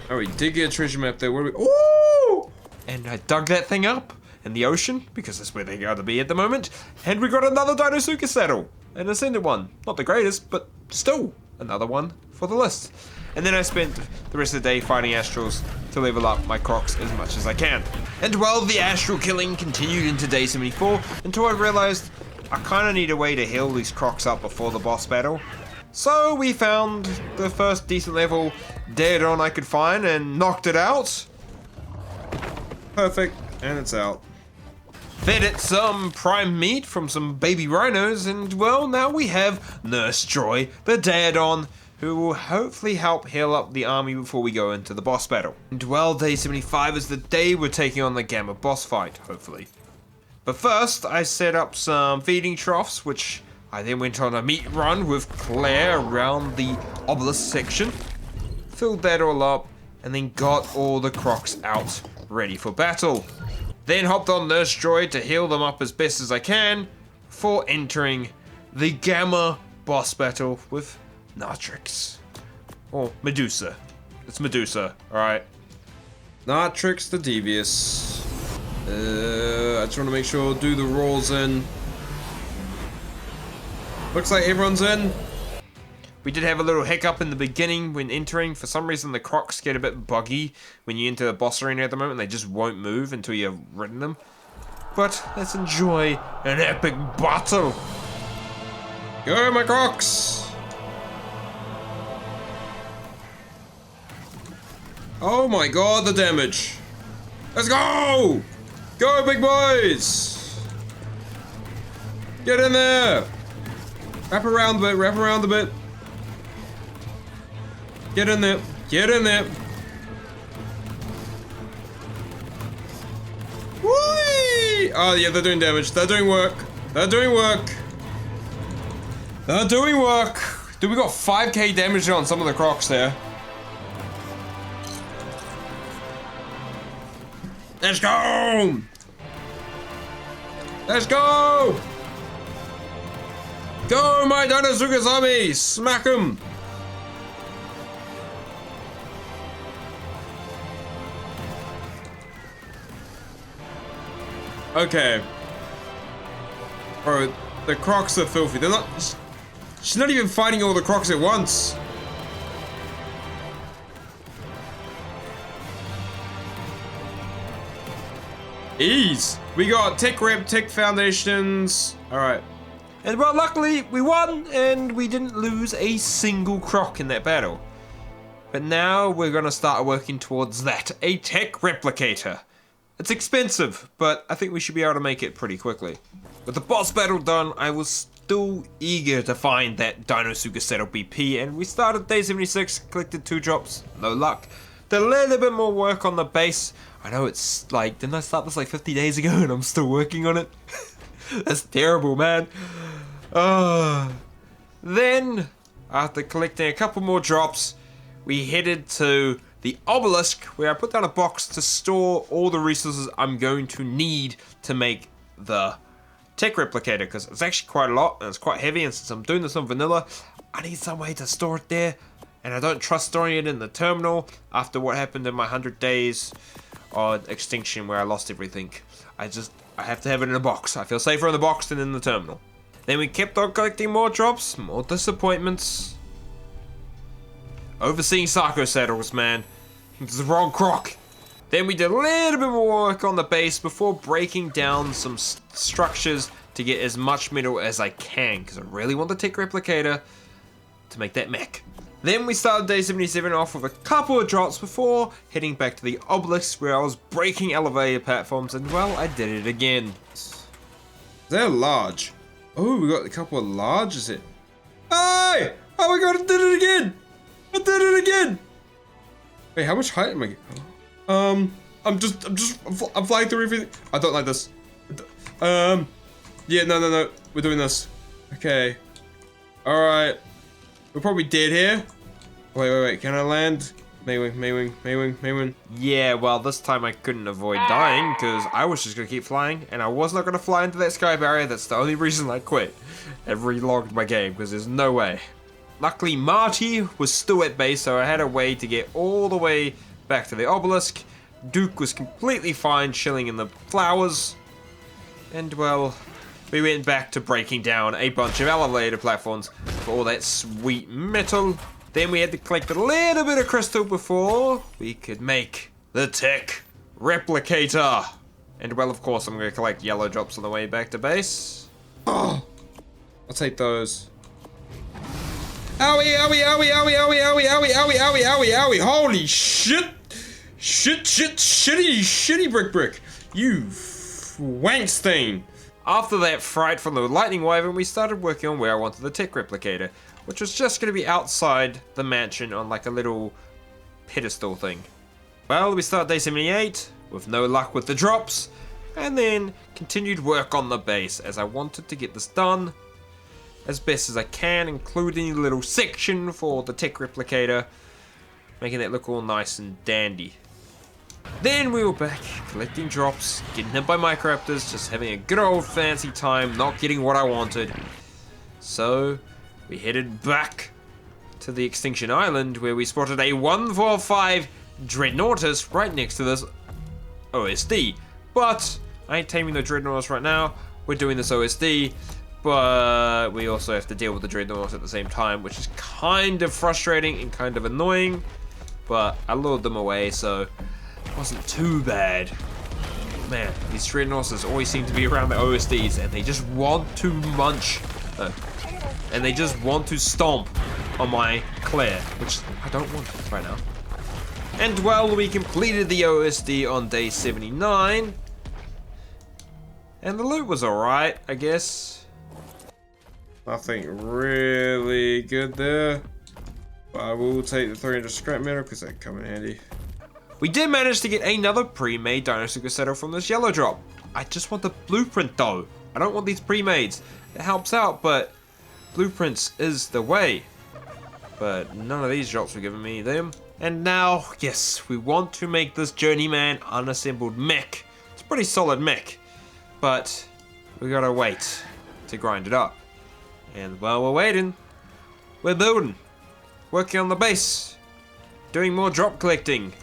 Oh, we did get a treasure map there. Where are we? Ooh! And I dug that thing up in the ocean, because that's where they gotta be at the moment, and we got another deinosuchus saddle. An ascended one. Not the greatest, but still another one for the list. And then I spent the rest of the day fighting astrals to level up my crocs as much as I can. And well, the astral killing continued into day 74 until I realized I kind of need a way to heal these crocs up before the boss battle. So we found the first decent level Daedon I could find and knocked it out. Perfect. And it's out. Fed it some prime meat from some baby rhinos, and well, now we have Nurse Joy, the Daedon, who will hopefully help heal up the army before we go into the boss battle. And well, day 75 is the day we're taking on the Gamma boss fight, hopefully. But first, I set up some feeding troughs, which I then went on a meat run with Claire around the obelisk section, filled that all up, and then got all the crocs out, ready for battle. Then hopped on Nurse Joy to heal them up as best as I can before entering the Gamma boss battle with Natrix. Or Medusa. It's Medusa, alright. Natrix the Devious. I just want to make sure do the rolls in. Looks like everyone's in. We did have a little hiccup in the beginning when entering. For some reason the crocs get a bit buggy when you enter the boss arena at the moment. They just won't move until you've ridden them. But let's enjoy an epic battle. Go, my crocs! Oh my god, the damage. Let's go! Go, big boys! Get in there! Wrap around a bit, wrap around a bit. Get in there, get in there. Whee! Oh yeah, they're doing damage, they're doing work. They're doing work. They're doing work. Dude, we got 5k damage on some of the crocs there. Let's go! Let's go! Go, my deinosuchus army! Smack him! Okay. Bro, the crocs are filthy. They're not... She's not even fighting all the crocs at once. Ease. We got tech rep, tech foundations. Alright. And well, luckily we won and we didn't lose a single croc in that battle. But now we're gonna start working towards that, a tech replicator. It's expensive, but I think we should be able to make it pretty quickly. With the boss battle done, I was still eager to find that deinosuchus saddle BP, and we started day 76, collected 2 drops, no luck. Did a little bit more work on the base. I know it's like, didn't I start this like 50 days ago and I'm still working on it? That's terrible, man. Then, after collecting a couple more drops, we headed to the obelisk, where I put down a box to store all the resources I'm going to need to make the tech replicator, because it's actually quite a lot and it's quite heavy, and since I'm doing this on vanilla, I need some way to store it there, and I don't trust storing it in the terminal after what happened in my 100 days on extinction where I lost everything. I have to have it in a box. I feel safer in the box than in the terminal. Then we kept on collecting more drops, more disappointments. Overseeing Sarco saddles, man. It's the wrong croc. Then we did a little bit more work on the base before breaking down some structures to get as much metal as I can, because I really want the tech replicator to make that mech. Then we started day 77 off with a couple of drops before heading back to the obelisk, where I was breaking elevator platforms, and well, I did it again. They're large. Oh, we got a couple of large, is it? Hey! Oh my god, I did it again! I did it again! Wait, how much height am I getting? I'm flying through everything. I don't like this. Yeah, no. We're doing this. Okay. Alright. We're probably dead here. Wait. Can I land? Maywing. Yeah, well, this time I couldn't avoid dying because I was just going to keep flying, and I was not going to fly into that sky barrier. That's the only reason I quit and relogged my game, because there's no way. Luckily, Marty was still at base, so I had a way to get all the way back to the obelisk. Duke was completely fine chilling in the flowers. And, well, we went back to breaking down a bunch of elevator platforms for all that sweet metal. Then we had to collect a little bit of crystal before we could make the tech replicator. And, well, of course, I'm going to collect yellow drops on the way back to base. Oh, I'll take those. Owie. Holy shit. Shitty brick. You wankstain. After that fright from the lightning wyvern, we started working on where I wanted the tech replicator, which was just going to be outside the mansion on like a little pedestal thing. Well, we started day 78 with no luck with the drops, and then continued work on the base as I wanted to get this done as best as I can, including a little section for the tech replicator, making that look all nice and dandy. Then we were back collecting drops, getting hit by microraptors, just having a good old fancy time, not getting what I wanted. So we headed back to the Extinction Island, where we spotted a 145 Dreadnoughtus right next to this OSD. But I ain't taming the Dreadnoughtus right now. We're doing this OSD, but we also have to deal with the Dreadnoughtus at the same time, which is kind of frustrating and kind of annoying. But I lured them away, so it wasn't too bad. Man, these Dreadnoughtus always seem to be around the OSDs, and they just want to munch. And they just want to stomp on my Claire, which I don't want right now. And well, we completed the OSD on day 79. And the loot was alright, I guess. Nothing really good there. But I will take the 300 scrap metal because that come in handy. We did manage to get another pre-made deinosuchus saddle from this yellow drop. I just want the blueprint though. I don't want these pre-mades. It helps out, but blueprints is the way. But none of these drops were giving me them. And now, yes, we want to make this Journeyman unassembled mech. It's a pretty solid mech, but we gotta wait to grind it up. And while we're waiting, we're building, working on the base, doing more drop collecting,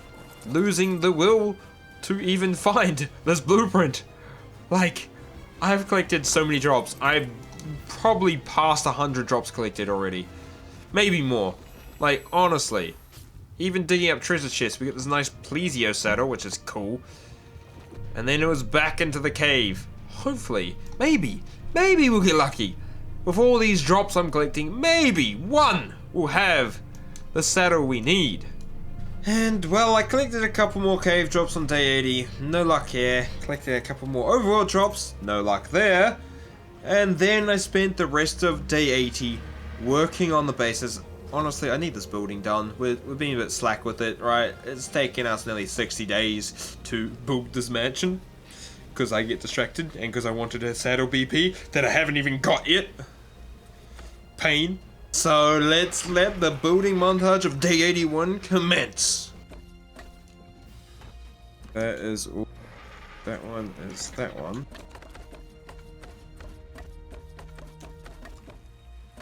losing the will to even find this blueprint. Like, I've collected so many drops. I've probably passed 100 drops collected already. Maybe more. Like, honestly. Even digging up treasure chests, we get this nice plesio saddle, which is cool. And then it was back into the cave. Hopefully, maybe we'll get lucky. With all these drops I'm collecting, maybe one will have the saddle we need. And, well, I collected a couple more cave drops on day 80. No luck here. Collected a couple more overworld drops. No luck there. And then I spent the rest of day 80 working on the bases. Honestly, I need this building done. We're being a bit slack with it, right? It's taken us nearly 60 days to build this mansion. Because I get distracted and because I wanted a saddle BP that I haven't even got yet. Pain. So let's let the building montage of day 81 commence. That is all. That one is that one.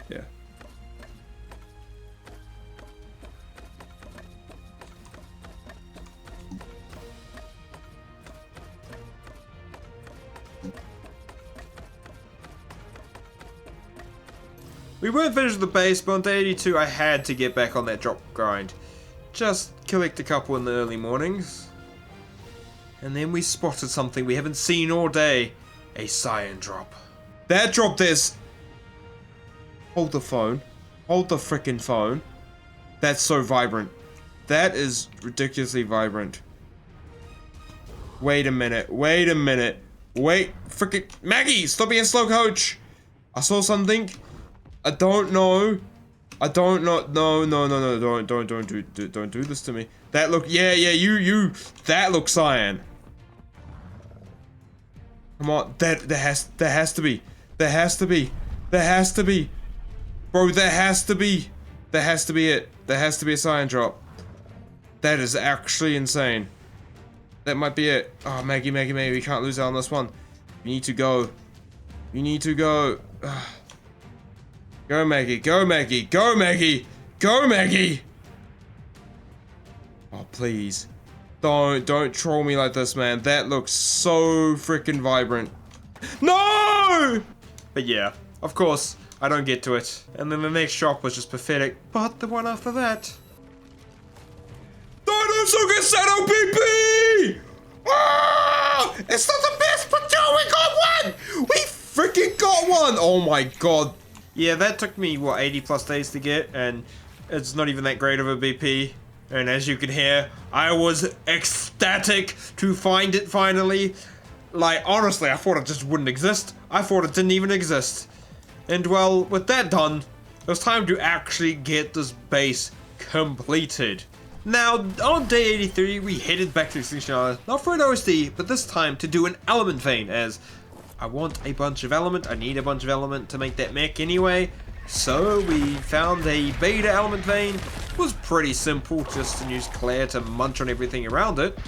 Yeah. We weren't finished with the base, but on day 82 I had to get back on that drop grind. Just collect a couple in the early mornings. And then we spotted something we haven't seen all day. A cyan drop. That drop there's... Hold the phone. Hold the frickin' phone. That's so vibrant. That is ridiculously vibrant. Wait a minute. Wait a minute. Wait. Frickin' Maggie! Stop being slow, coach! I saw something. I don't know. I don't know. No. Don't do this to me. That look. Yeah. You. That looks cyan. Come on. There has to be. There has to be. Bro, there has to be. That has to be it. There has to be a cyan drop. That is actually insane. That might be it. Oh, Maggie, we can't lose out on this one. You need to go. You need to go. Go, Maggie. Go, Maggie. Go, Maggie. Go, Maggie. Oh, please. Don't troll me like this, man. That looks so freaking vibrant. No! But yeah, of course, I don't get to it. And then the next shop was just pathetic. But the one after that. Deinosuchus Saddle PP! Oh, it's not the best, but yo, we got one! We freaking got one! Oh my god. Yeah, that took me, what, 80 plus days to get, and it's not even that great of a BP. And as you can hear, I was ecstatic to find it finally. Like, honestly, I thought it just wouldn't exist. I thought it didn't even exist. And well, with that done, it was time to actually get this base completed. Now, on day 83, we headed back to Extinction Island, not for an OSD, but this time to do an element vein, as I want a bunch of element, I need a bunch of element to make that mech anyway. So we found a beta element vein. It was pretty simple, just to use Claire to munch on everything around it.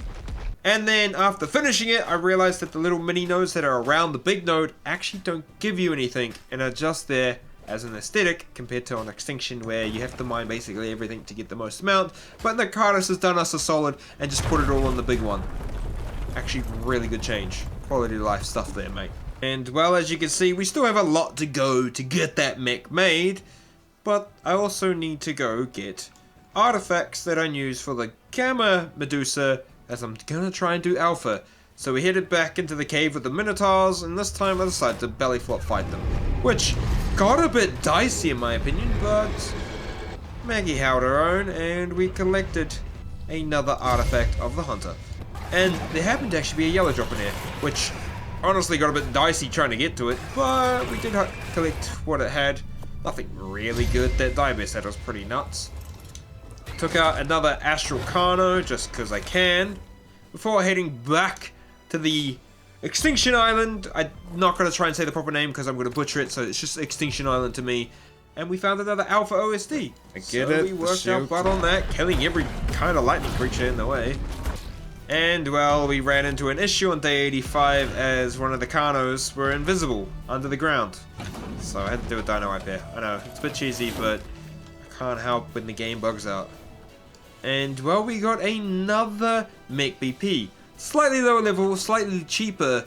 And then after finishing it, I realized that the little mini nodes that are around the big node actually don't give you anything and are just there as an aesthetic compared to on Extinction where you have to mine basically everything to get the most amount. But Thanatos has done us a solid and just put it all on the big one. Actually, really good change. Quality of life stuff there, mate. And well, as you can see, we still have a lot to go to get that mech made. But I also need to go get artifacts that I use for the Gamma Medusa, as I'm gonna try and do Alpha. So we headed back into the cave with the Minotaurs, and this time I decided to belly flop fight them. Which got a bit dicey in my opinion, but Maggie held her own, and we collected another artifact of the Hunter. And there happened to actually be a yellow drop in here, which honestly got a bit dicey trying to get to it, but we did collect what it had. Nothing really good. That Diabase had was pretty nuts. Took out another Astral Carno just because I can, before heading back to the Extinction Island. I'm not going to try and say the proper name because I'm going to butcher it, so it's just Extinction Island to me. And we found another Alpha OSD. So we worked our butt on that, killing every kind of lightning creature in the way. And well, we ran into an issue on day 85 as one of the Carnos were invisible under the ground. So I had to do a dino wipe here. I know, it's a bit cheesy, but I can't help when the game bugs out. And well, we got another mech BP. Slightly lower level, slightly cheaper,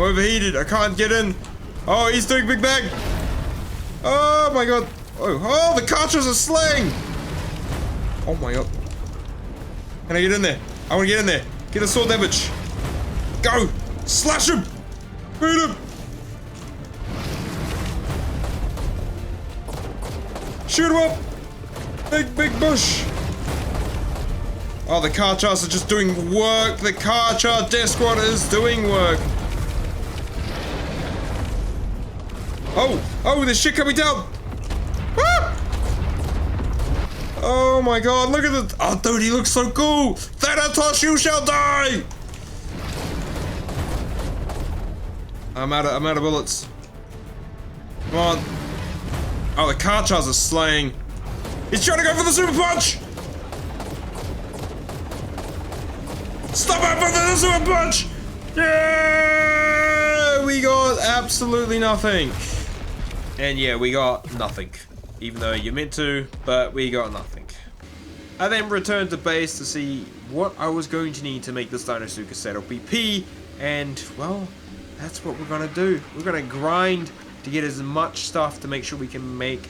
I'm overheated. I can't get in. Oh, he's doing big bang. Oh my god. Oh, the carchars are slaying. Oh my god. Can I get in there? I want to get in there. Get a sword damage. Go. Slash him. Beat him. Shoot him up. Big bush. Oh, the carchars are just doing work. The carchar death squad is doing work. Oh, there's shit coming down. Ah! Oh my god, look at the. Oh, dude, he looks so cool. Thanatos, you shall die. I'm out of bullets. Come on. Oh, the carchars are slaying. He's trying to go for the super punch. Stop it for the super punch. Yeah, we got absolutely nothing. And yeah, we got nothing. Even though you meant to, but we got nothing. I then returned to base to see what I was going to need to make this deinosuchus settle PP. And, well, that's what we're gonna do. We're gonna grind to get as much stuff to make sure we can make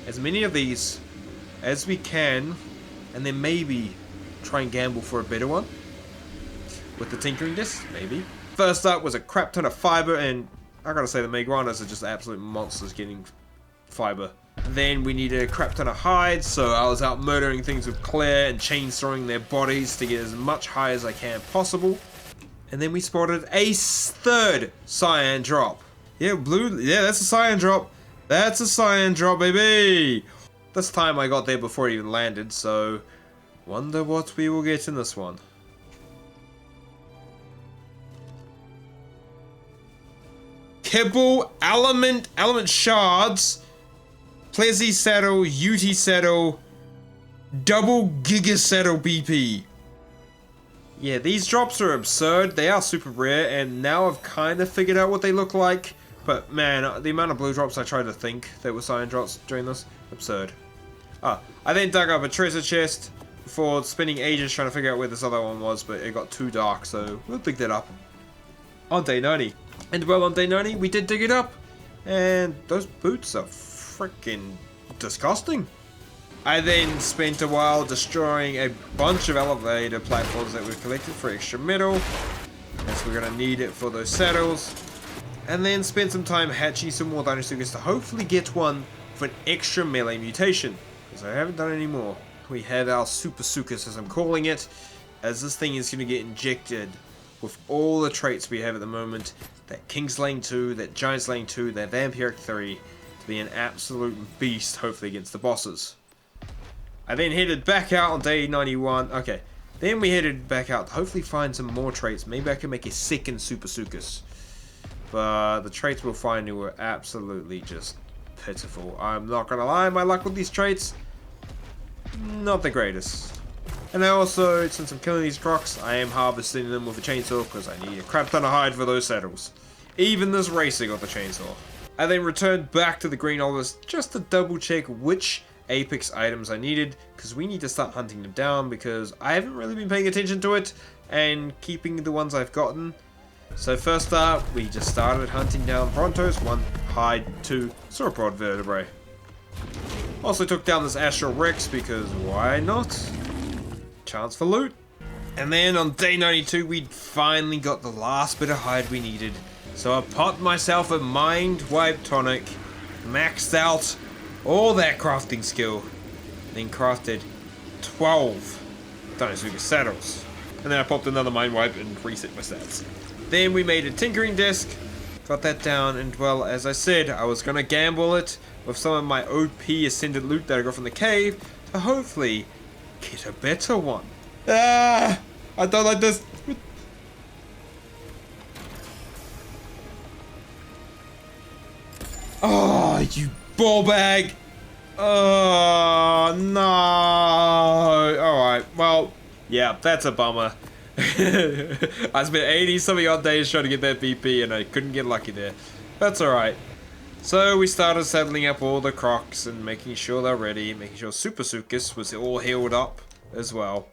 as many of these as we can. And then maybe try and gamble for a better one. With the tinkering disc, maybe. First up was a crap ton of fiber, and I gotta say the maguanas are just absolute monsters getting fiber. Then we needed a crap ton of hides, so I was out murdering things with Claire and chainsawing their bodies to get as much hide as I can possible. And then we spotted a third cyan drop. Yeah, blue, yeah, that's a cyan drop. That's a cyan drop, baby! This time I got there before it even landed, so wonder what we will get in this one. Kibble, element shards, Plezzy saddle, Uti saddle, double giga saddle BP. Yeah, these drops are absurd. They are super rare, and now I've kind of figured out what they look like. But man, the amount of blue drops I tried to think that were cyan drops during this, absurd. I then dug up a treasure chest before spending ages trying to figure out where this other one was, but it got too dark, so we'll dig that up on day 90. And well, on day 90, we did dig it up. And those boots are freaking disgusting. I then spent a while destroying a bunch of elevator platforms that we've collected for extra metal, as we're going to need it for those saddles. And then spent some time hatching some more deinosuchus to hopefully get one for an extra melee mutation, because I haven't done any more. We had our super suchus, as I'm calling it, as this thing is going to get injected with all the traits we have at the moment. That Kingslaying 2, that Giant Slaying 2, that Vampiric 3, to be an absolute beast, hopefully, against the bosses. I then headed back out on day 91. Okay, then we headed back out to hopefully find some more traits. Maybe I can make a second Super Suchus. But the traits we'll find were absolutely just pitiful. I'm not gonna lie, my luck with these traits, not the greatest. And I also, since I'm killing these crocs, I am harvesting them with a chainsaw because I need a crap ton of hide for those saddles. Even this racer got the chainsaw. I then returned back to the green olives just to double check which apex items I needed, because we need to start hunting them down because I haven't really been paying attention to it and keeping the ones I've gotten. So first up, we just started hunting down Brontos, 1 hide, 2 sauropod vertebrae. Also took down this Astral Rex because why not? Chance for loot. And then on day 92 we'd finally got the last bit of hide we needed, so I popped myself a mind wipe tonic, maxed out all that crafting skill, then crafted 12 deinosuchus saddles, and then I popped another mind wipe and reset my stats. Then we made a tinkering desk, got that down, and well, as I said, I was gonna gamble it with some of my OP ascended loot that I got from the cave to hopefully get a better one. I don't like this. Oh, you ball bag. Oh, no. Alright, well, yeah, that's a bummer. I spent 80 something odd days trying to get that BP and I couldn't get lucky there. That's alright. So we started settling up all the crocs and making sure they're ready, making sure Super Suchus was all healed up as well.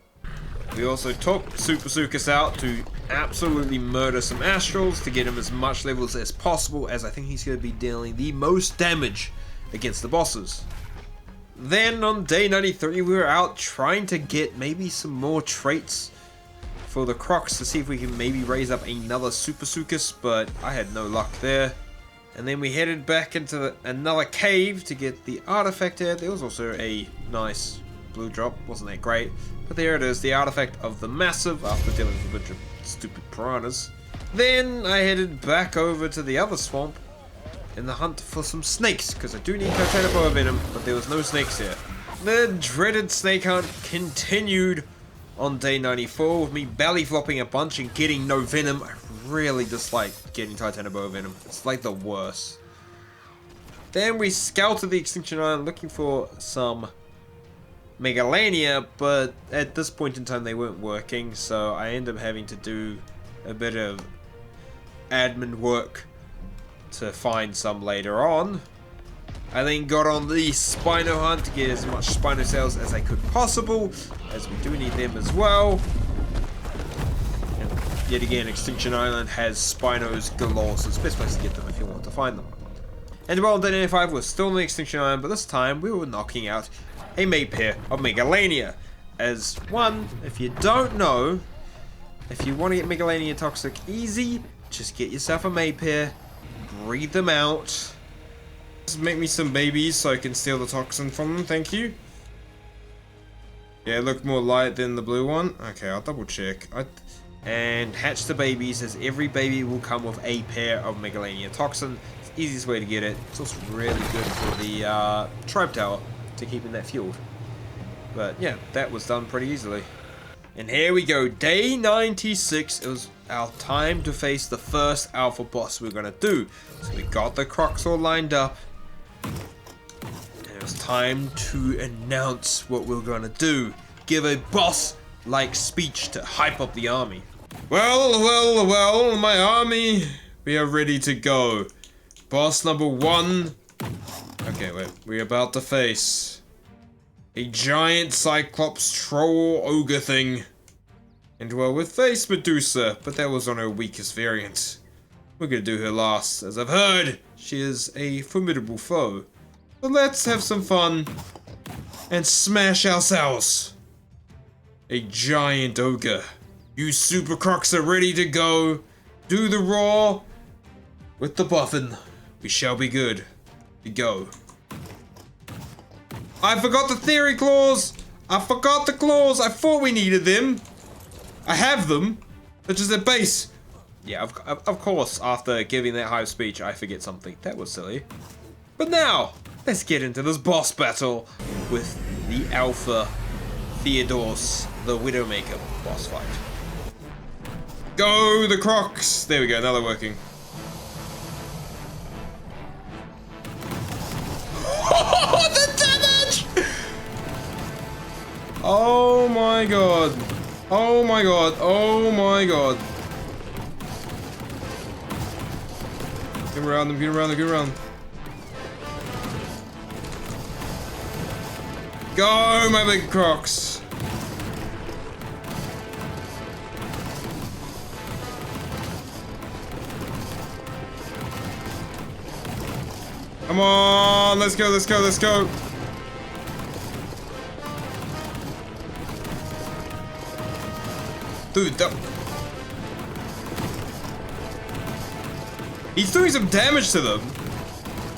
We also took Suchus out to absolutely murder some Astrals to get him as much levels as possible, as I think he's going to be dealing the most damage against the bosses. Then on day 93 we were out trying to get maybe some more traits for the Crocs to see if we can maybe raise up another Suchus, but I had no luck there. And then we headed back into another cave to get the artifact there. There was also a nice blue drop, wasn't that great, but there it is, the artifact of the massive after dealing with a bunch of stupid piranhas. Then I headed back over to the other swamp in the hunt for some snakes, because I do need Carcharodontosaurus venom, but there was no snakes here. The dreaded snake hunt continued on day 94 with me belly flopping a bunch and getting no venom. I really dislike getting Carcharodontosaurus venom. It's like the worst. Then we scouted the Extinction Island looking for some Megalania, but at this point in time they weren't working, so I ended up having to do a bit of admin work to find some later on. I then got on the Spino hunt to get as much Spino cells as I could possible, as we do need them as well. And yet again, Extinction Island has Spinos galore, so it's the best place to get them if you want to find them. And while on day 95 we're still on the Extinction Island, but this time we were knocking out a mate pair of Megalania. As one, if you don't know, if you want to get Megalania toxic easy, just get yourself a mate pair, breed them out. Just make me some babies so I can steal the toxin from them, thank you. Yeah, look more light than the blue one. Okay, I'll double check. And hatch the babies, as every baby will come with a pair of Megalania toxin. It's the easiest way to get it. It's also really good for the tribe tower to keeping that fueled. But yeah, that was done pretty easily. And here we go, day 96. It was our time to face the first alpha boss we're gonna do. So we got the Crocs all lined up, and it was time to announce what we're gonna do. Give a boss-like speech to hype up the army. Well, my army, we are ready to go. Boss number 1. Okay, we're about to face a giant Cyclops troll ogre thing. And well, we faced Medusa, but that was on her weakest variant. We're gonna do her last, as I've heard she is a formidable foe. So let's have some fun and smash ourselves a giant ogre. You super crocs are ready to go. Do the roar with the buffin. We shall be good to go. I forgot the theory claws. I forgot the claws. I thought we needed them. I have them. They're just at base. Yeah, of course, after giving that hype speech, I forget something. That was silly. But now, let's get into this boss battle with the Alpha Theodos, the Widowmaker boss fight. Go, the Crocs! There we go, now they're working. The damage! Oh my god. Oh my god. Oh my god. Get around them, get around them, get around them. Go, my big Crocs. Come on, let's go, let's go, let's go. Dude, he's doing some damage to them,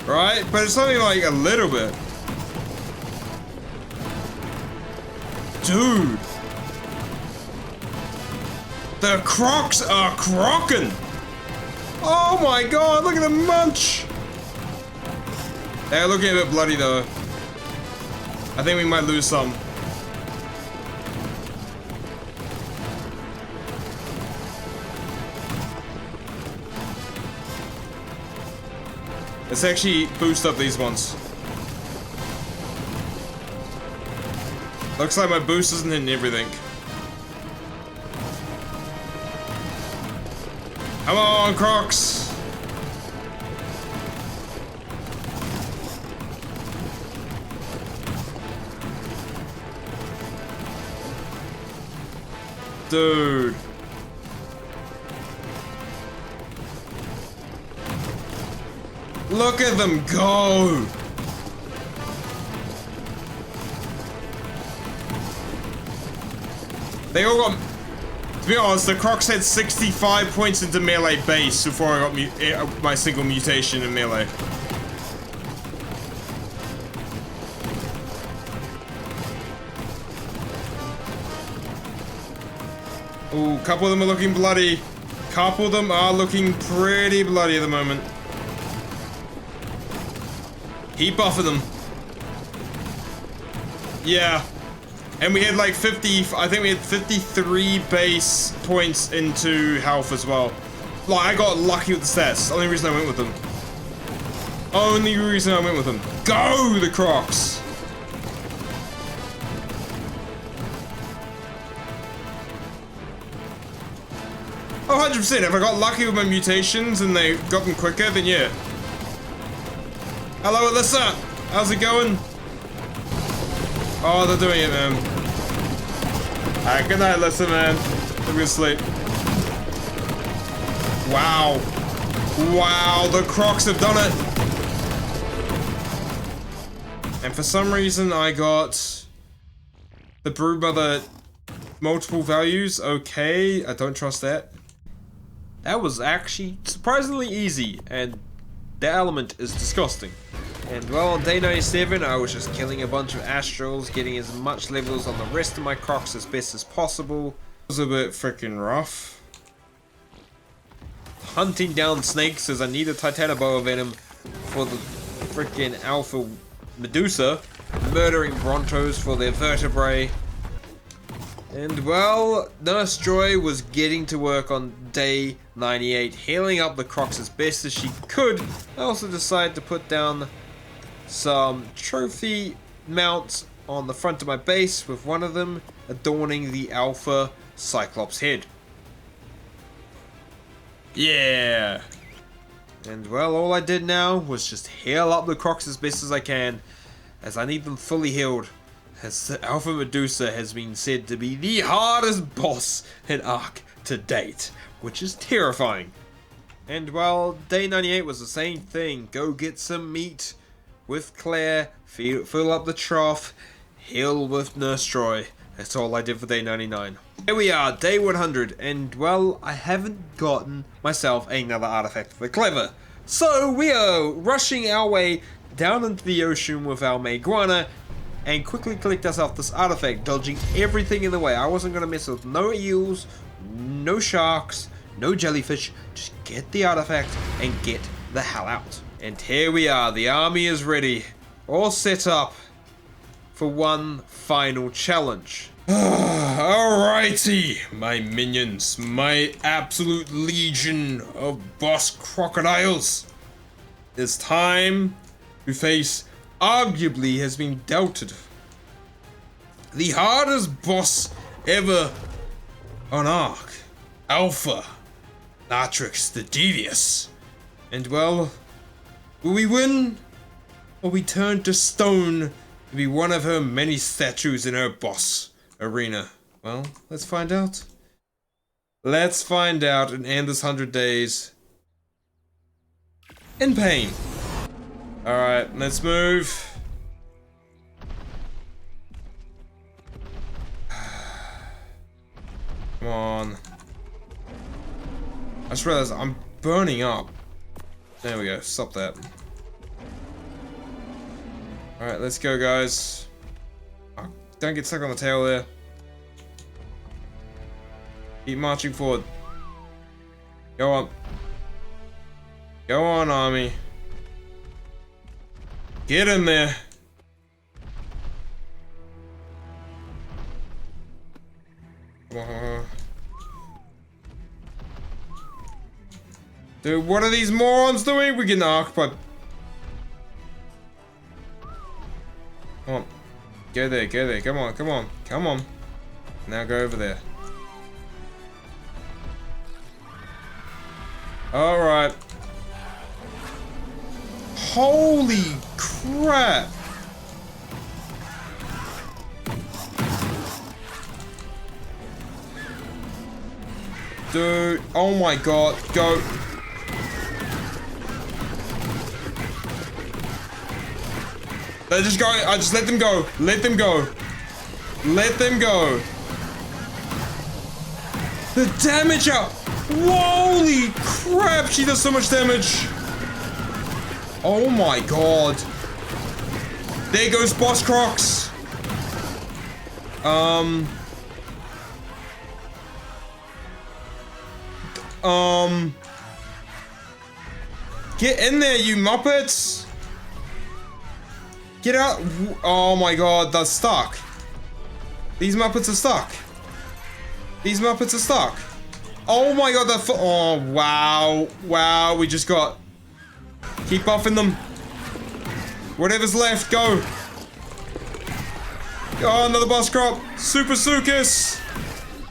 right? But it's only like a little bit. Dude. The Crocs are crocking. Oh my god, look at the munch. They're looking a bit bloody though. I think we might lose some. Let's actually boost up these ones. Looks like my boost isn't hitting everything. Come on, Crocs! Dude. Look at them go! They all got... To be honest, the Crocs had 65 points into melee base before I got my single mutation in melee. Ooh, a couple of them are looking bloody. Couple of them are looking pretty bloody at the moment. Heap off of them. Yeah. And we had like 50, I think we had 53 base points into health as well. Like, I got lucky with the stats. Only reason I went with them. Only reason I went with them. Go, the Crocs! Oh, 100%. If I got lucky with my mutations and they got them quicker, then yeah. Hello, Alyssa. How's it going? Oh, they're doing it, man. Alright, good night, Alyssa, man. I'm gonna sleep. Wow. Wow, the Crocs have done it. And for some reason, I got the Broodmother multiple values. Okay, I don't trust that. That was actually surprisingly easy, and the element is disgusting. And well, on day 97, I was just killing a bunch of Astraeos, getting as much levels on the rest of my Crocs as best as possible. It was a bit freaking rough. Hunting down snakes as I need a Titanoboa venom for the freaking alpha Medusa. Murdering Brontos for their vertebrae. And well, Nurse Joy was getting to work on day 98, healing up the Crocs as best as she could. I also decided to put down some trophy mounts on the front of my base, with one of them adorning the alpha Cyclops head. Yeah! And well, all I did now was just heal up the Crocs as best as I can, as I need them fully healed, as the Alpha Medusa has been said to be the hardest boss in Ark to date, which is terrifying. And well, day 98 was the same thing. Go get some meat with Claire, fill up the trough, heal with Nurse Joy. That's all I did for day 99. Here we are, day 100, and well, I haven't gotten myself another artifact for the clever. So we are rushing our way down into the ocean with our maguana and quickly collect ourselves this artifact, dodging everything in the way. I wasn't going to mess with no eels, no sharks, no jellyfish. Just get the artifact and get the hell out. And here we are, the army is ready, all set up for one final challenge. Alrighty, my minions, my absolute legion of boss crocodiles. It's time to face arguably has been doubted the hardest boss ever on Ark, Alpha Natrix the Devious. And well, will we win, or we turn to stone to be one of her many statues in her boss arena? Well, let's find out. Let's find out and end this 100 days in pain. Alright, let's move. Come on. I just realized I'm burning up. There we go, stop that. Alright, let's go, guys. Oh, don't get stuck on the tail there. Keep marching forward. Go on. Go on, army. Get in there. Come on. Dude, what are these morons doing? We're getting arced by... Come on. Go there, go there. Come on, come on, come on. Now go over there. Alright. Holy crap! Dude, oh my god, go. They're just going, I just let them go. Let them go. Let them go. The damage up. Holy crap, she does so much damage. Oh my god. There goes Boss Crocs. Get in there, you Muppets. Get out. Oh my god, that's stuck. These Muppets are stuck. These Muppets are stuck. Oh my god, that oh, wow. Wow, we just got... Keep buffing them. Whatever's left, go. Oh, another boss crop. Super Sucus.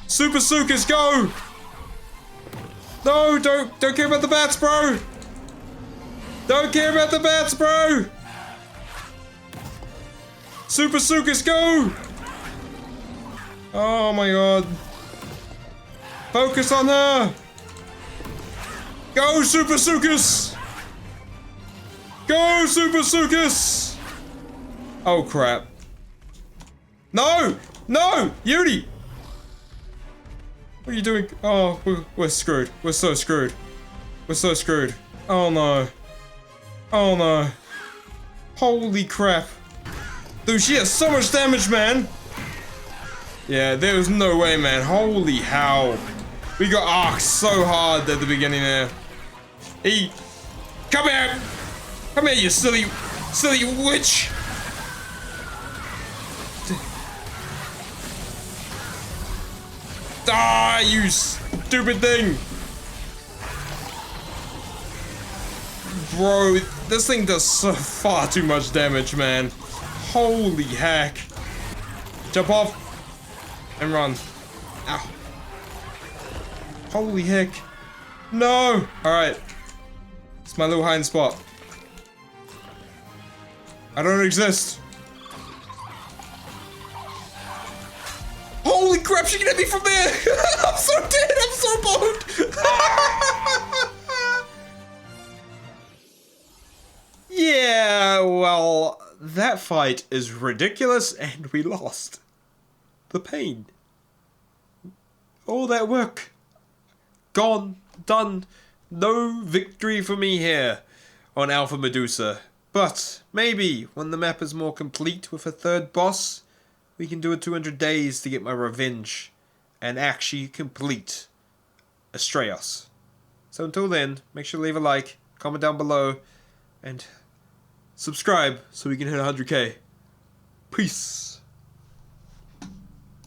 Super Sucus, go. No, don't care about the bats, bro. Don't care about the bats, bro. Super Sucus, go. Oh my god. Focus on her. Go, Super Sucus. Go, Super Sucus. Oh crap. No! No! Yuri! What are you doing? Oh, we're screwed. We're so screwed. We're so screwed. Oh no. Oh no. Holy crap. Dude, she has so much damage, man. Yeah, there was no way, man. Holy hell. We got arced so hard at the beginning there. Hey, come here. Come here, you silly witch. Die, you stupid thing! Bro, this thing does so far too much damage, man. Holy heck. Jump off. And run. Ow. Holy heck. No! Alright. It's my little hiding spot. I don't exist. Holy crap, she can hit me from there! I'm so dead, I'm so boned! Yeah, well, that fight is ridiculous and we lost. The pain. All that work. Gone. Done. No victory for me here on Alpha Medusa. But maybe when the map is more complete with a third boss, we can do a 200 days to get my revenge and actually complete Astraeos. So until then, make sure to leave a like, comment down below, and subscribe so we can hit 100k. Peace.